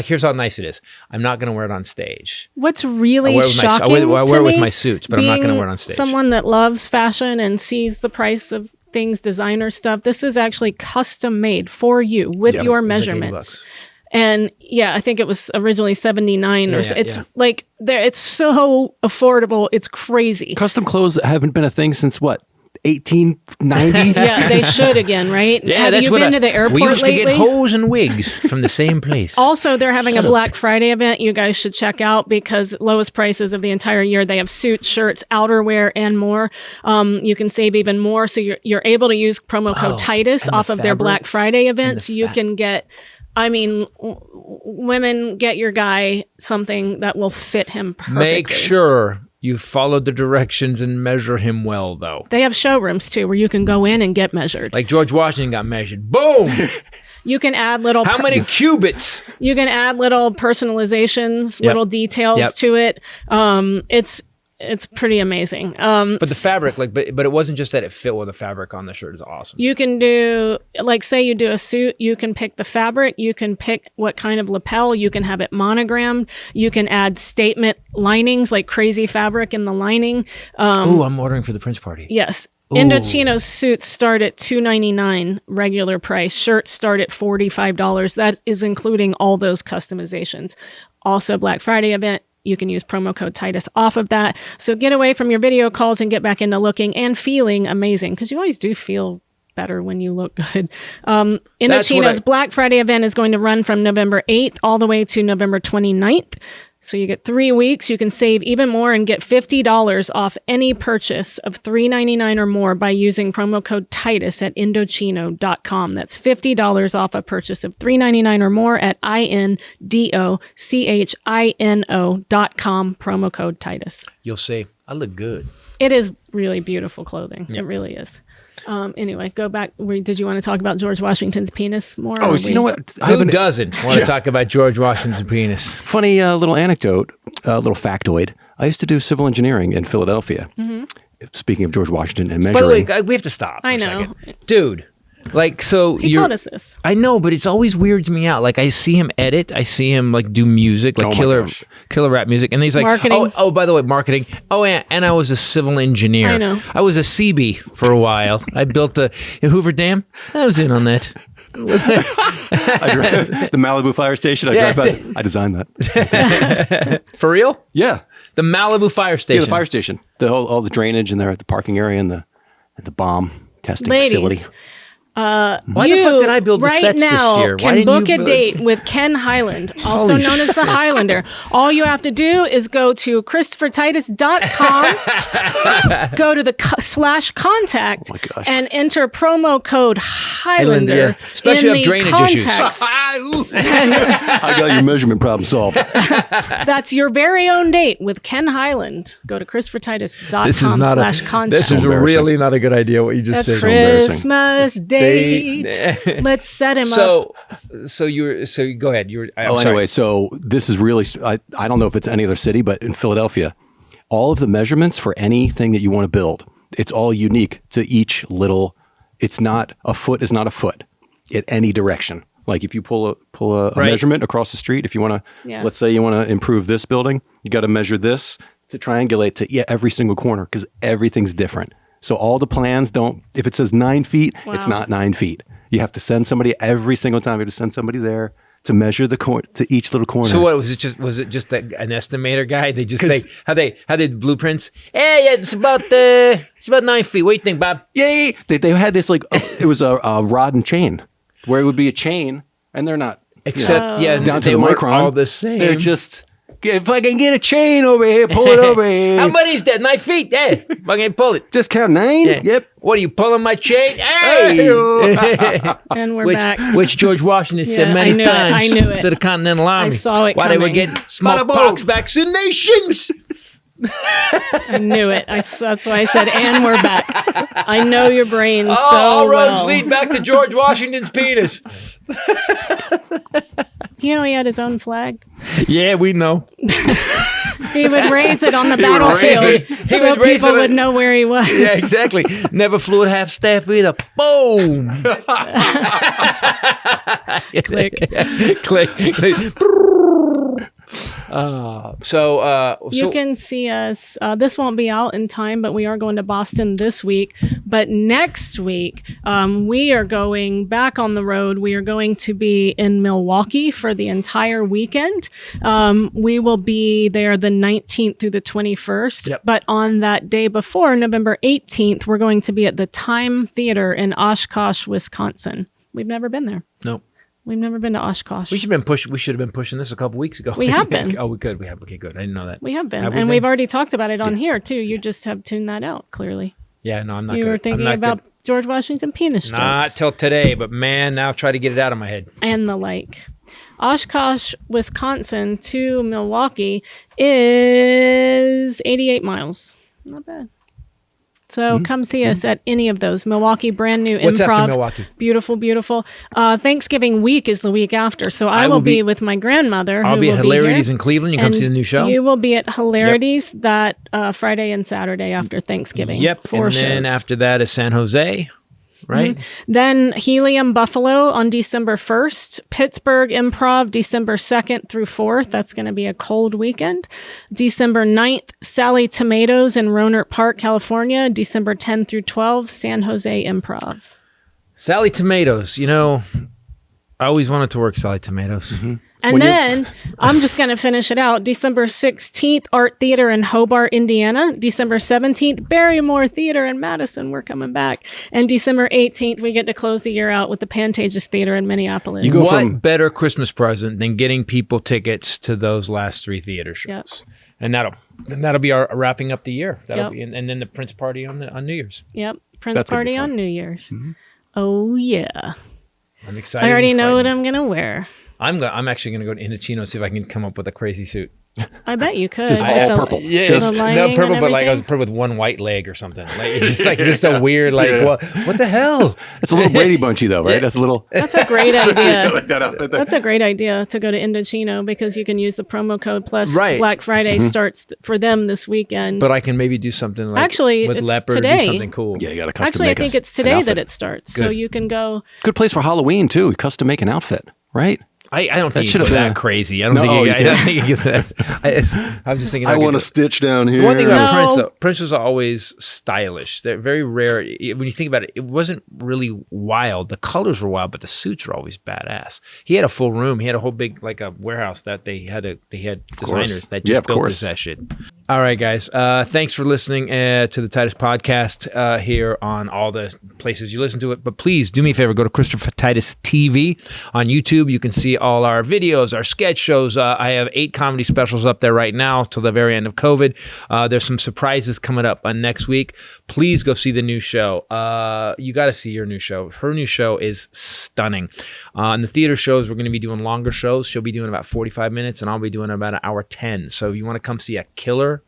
here's how nice it is. I'm not going to wear it on stage. What's really shocking I wear it with me, my suits, but I'm not going to wear it on stage. Someone that loves fashion and sees the price of things, designer stuff. This is actually custom made for you with your measurements. And I think it was originally $79 or so. It's like it's so affordable. It's crazy. Custom clothes haven't been a thing since what? 1890? Yeah, they should again, right? Yeah, Have you been to the airport We used lately? to get hose and wigs from the same place. Also, they're having a Black Friday event you guys should check out because lowest prices of the entire year. They have suits, shirts, outerwear, and more. You can save even more. So you're able to use promo code Titus off of their Black Friday event. So you can get... women, get your guy something that will fit him perfectly. Make sure you follow the directions and measure him well, though. They have showrooms, too, where you can go in and get measured. Like George Washington got measured. Boom! You can add little... How many cubits? You can add little personalizations, little details to it. It's pretty amazing. But the fabric, but it wasn't just that it fit well. The fabric on the shirt is awesome. You can do, say you do a suit, you can pick the fabric, you can pick what kind of lapel, you can have it monogrammed, you can add statement linings, like crazy fabric in the lining. I'm ordering for the Prince party. Yes. Indochino's suits start at $2.99 regular price. Shirts start at $45. That is including all those customizations. Also, Black Friday event. You can use promo code Titus off of that. So get away from your video calls and get back into looking and feeling amazing, because you always do feel better when you look good. Indochino's Black Friday event is going to run from November 8th all the way to November 29th. So you get 3 weeks. You can save even more and get $50 off any purchase of $3.99 or more by using promo code Titus at Indochino.com. That's $50 off a purchase of $3.99 or more at INDOCHINO.com, promo code Titus. You'll see. I look good. It is really beautiful clothing. Yeah. It really is. Anyway, go back. Did you want to talk about George Washington's penis more? Oh, you know what? Who doesn't want to talk about George Washington's penis? Funny little anecdote, little factoid. I used to do civil engineering in Philadelphia. Speaking of George Washington and measuring. By the way, we have to stop. I for a know. second. Dude. Like, so He taught us this. I know, but it's always weirds me out. Like, I see him edit. I see him like do music, like killer rap music, and he's like, marketing. Oh, by the way, marketing. Oh, and I was a civil engineer. I know. I was a CB for a while. I built a Hoover Dam. I was in on that. The Malibu fire station. I designed that. For real? Yeah. The Malibu fire station. Yeah, the fire station. All the drainage in there at the parking area and the bomb testing facility. Why the fuck did I build the sets this year? Why can book a date with Ken Hyland, also known as the Hylinder. All you have to do is go to ChristopherTitus.com, go to the /contact, and enter promo code Hylinder. Especially if drainage issues. I got your measurement problem solved. That's your very own date with Ken Hyland. Go to ChristopherTitus.com/contact. This is really not a good idea what you just did. Christmas date. Let's set him up. So go ahead. Anyway, so this is really, I don't know if it's any other city, but in Philadelphia, all of the measurements for anything that you want to build, it's all unique to each little, it's not, a foot is not a foot in any direction. Like if you pull a measurement across the street, if you want to, let's say you want to improve this building, you got to measure this to triangulate to every single corner because everything's different. So all the plans if it says 9 feet, it's not 9 feet. You have to send somebody every single time. You have to send somebody there to measure to each little corner. So what was it? Was it just an estimator guy? They just say how they blueprints? Yeah, it's about 9 feet. What do you think, Bob? Yeah. They had this it was a rod and chain where it would be a chain, and they're not except down to they the weren't micron. all the same. They're just. If I can get a chain over here, pull it over here. How many is that? 9 feet? Hey, if I can pull it. Just count 9? Yeah. Yep. What are you pulling my chain? Hey! And we're back. Which George Washington said many times to the Continental Army. I saw it Why coming. they were getting smallpox vaccinations. I knew it. That's why I said, and we're back. I know your brain so all roads well. lead back to George Washington's penis. You know he had his own flag? Yeah, we know. He would raise it on the battlefield so people would know where he was. Yeah, exactly. Never flew at half staff either. Boom. Click. Click. You can see us. This won't be out in time, but we are going to Boston this week. But next week, we are going back on the road. We are going to be in Milwaukee for the entire weekend. We will be there the 19th through the 21st. Yep. But on that day before, November 18th, we're going to be at the Time Theater in Oshkosh, Wisconsin. We've never been there. Nope. We've never been to Oshkosh. We should have been pushing this a couple weeks ago. We have been. Oh, we could. We have. Okay, good. I didn't know that. We have been. And we've already talked about it on here, too. You just have tuned that out, clearly. Yeah, no, I'm not You good. were thinking about George Washington penis jokes. Not till today, but man, now try to get it out of my head. And the like. Oshkosh, Wisconsin to Milwaukee is 88 miles. Not bad. So come see us at any of those. Milwaukee, brand new What's improv. after Milwaukee? Beautiful, beautiful. Thanksgiving week is the week after. So I will be with my grandmother. I'll be at Hilarities in Cleveland. You come see the new show. You will be at Hilarities that Friday and Saturday after Thanksgiving. Yep. And then after that is San Jose. Right. Mm-hmm. Then Helium Buffalo on December 1st, Pittsburgh Improv December 2nd through 4th. That's going to be a cold weekend. December 9th, Sally Tomatoes in Rohnert Park, California. December 10 through 12, San Jose Improv. Sally Tomatoes. You know, I always wanted to work Sally Tomatoes. Mm-hmm. And then I'm just going to finish it out. December 16th, Art Theater in Hobart, Indiana. December 17th, Barrymore Theater in Madison. We're coming back. And December 18th, we get to close the year out with the Pantages Theater in Minneapolis. What better Christmas present than getting people tickets to those last 3 theater shows? Yep. And that'll be our wrapping up the year. That'll be, and then the Prince party on New Year's. Yep, Prince party on New Year's. Mm-hmm. Oh yeah. I'm excited. I already know what I'm gonna wear. I'm actually gonna go to Indochino and see if I can come up with a crazy suit. I bet you could. Just all purple. Yeah, Just no purple, but like I was purple with one white leg or something. Like just a weird what the hell? It's a little Brady Bunchy though, right? Yeah. That's a little. That's a great idea. That's a great idea to go to Indochino because you can use the promo code plus Black Friday starts for them this weekend. But I can maybe do something like actually with it's leopard today. Do something cool. Yeah, you got to custom Actually, make I think it's today that it starts. Good. So you can go. Good place for Halloween too. Custom make an outfit, right? I don't think should you have go been that crazy. I don't think you get that. I'm just thinking. I want a stitch down here. The one thing about Prince was always stylish. They're very rare. When you think about it, it wasn't really wild. The colors were wild, but the suits were always badass. He had a full room. He had a whole big like a warehouse that they had designers that just built that shit. All right, guys. Thanks for listening to the Titus podcast here on all the places you listen to it. But please do me a favor. Go to Christopher Titus TV on YouTube. You can see all our videos, our sketch shows. I have 8 comedy specials up there right now till the very end of COVID. There's some surprises coming up next week. Please go see the new show. You got to see your new show. Her new show is stunning. In the theater shows, we're going to be doing longer shows. She'll be doing about 45 minutes, and I'll be doing about an hour 10. So if you want to come see a killer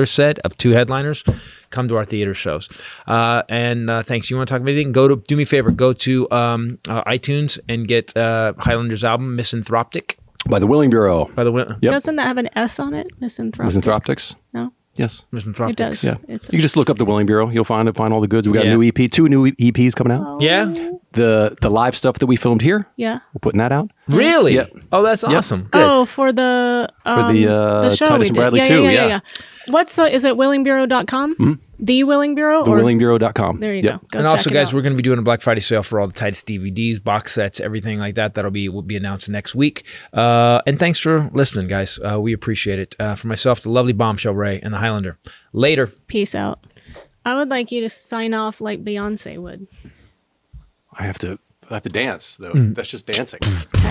set of 2 headliners, come to our theater shows. Thanks. You want to talk about anything? Do me a favor. Go to iTunes and get Hylinder's album, Misanthropic. By the Willing Bureau. Doesn't that have an S on it? Misanthropics? No. Yes. It does. Yeah. You can just look up the Willing Bureau. You'll find all the goods. We got a new EP, 2 new EPs coming out. Oh. Yeah. The live stuff that we filmed here. Yeah. We're putting that out. Really? Yeah. Oh, that's awesome. Good. Oh, for the show Titus and Bradley too. Yeah. What's is it willingbureau.com? Mm-hmm. The Willing Bureau? TheWillingBureau.com. There you go. And also, guys, we're going to be doing a Black Friday sale for all the Titus DVDs, box sets, everything like that. Will be announced next week. And thanks for listening, guys. We appreciate it. For myself, the lovely Bombshell Ray, and the Hylinder. Later. Peace out. I would like you to sign off like Beyonce would. I have to dance though. That's just dancing,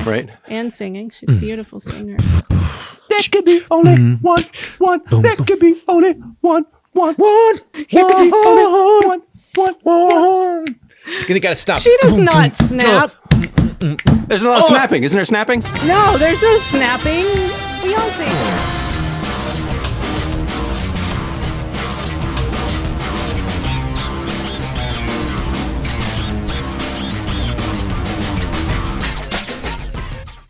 right? And singing. She's a beautiful singer. There could be only one. There could be only one. You gotta stop. She does not snap. There's a lot of snapping. Isn't there snapping? No, there's no snapping. Beyonce.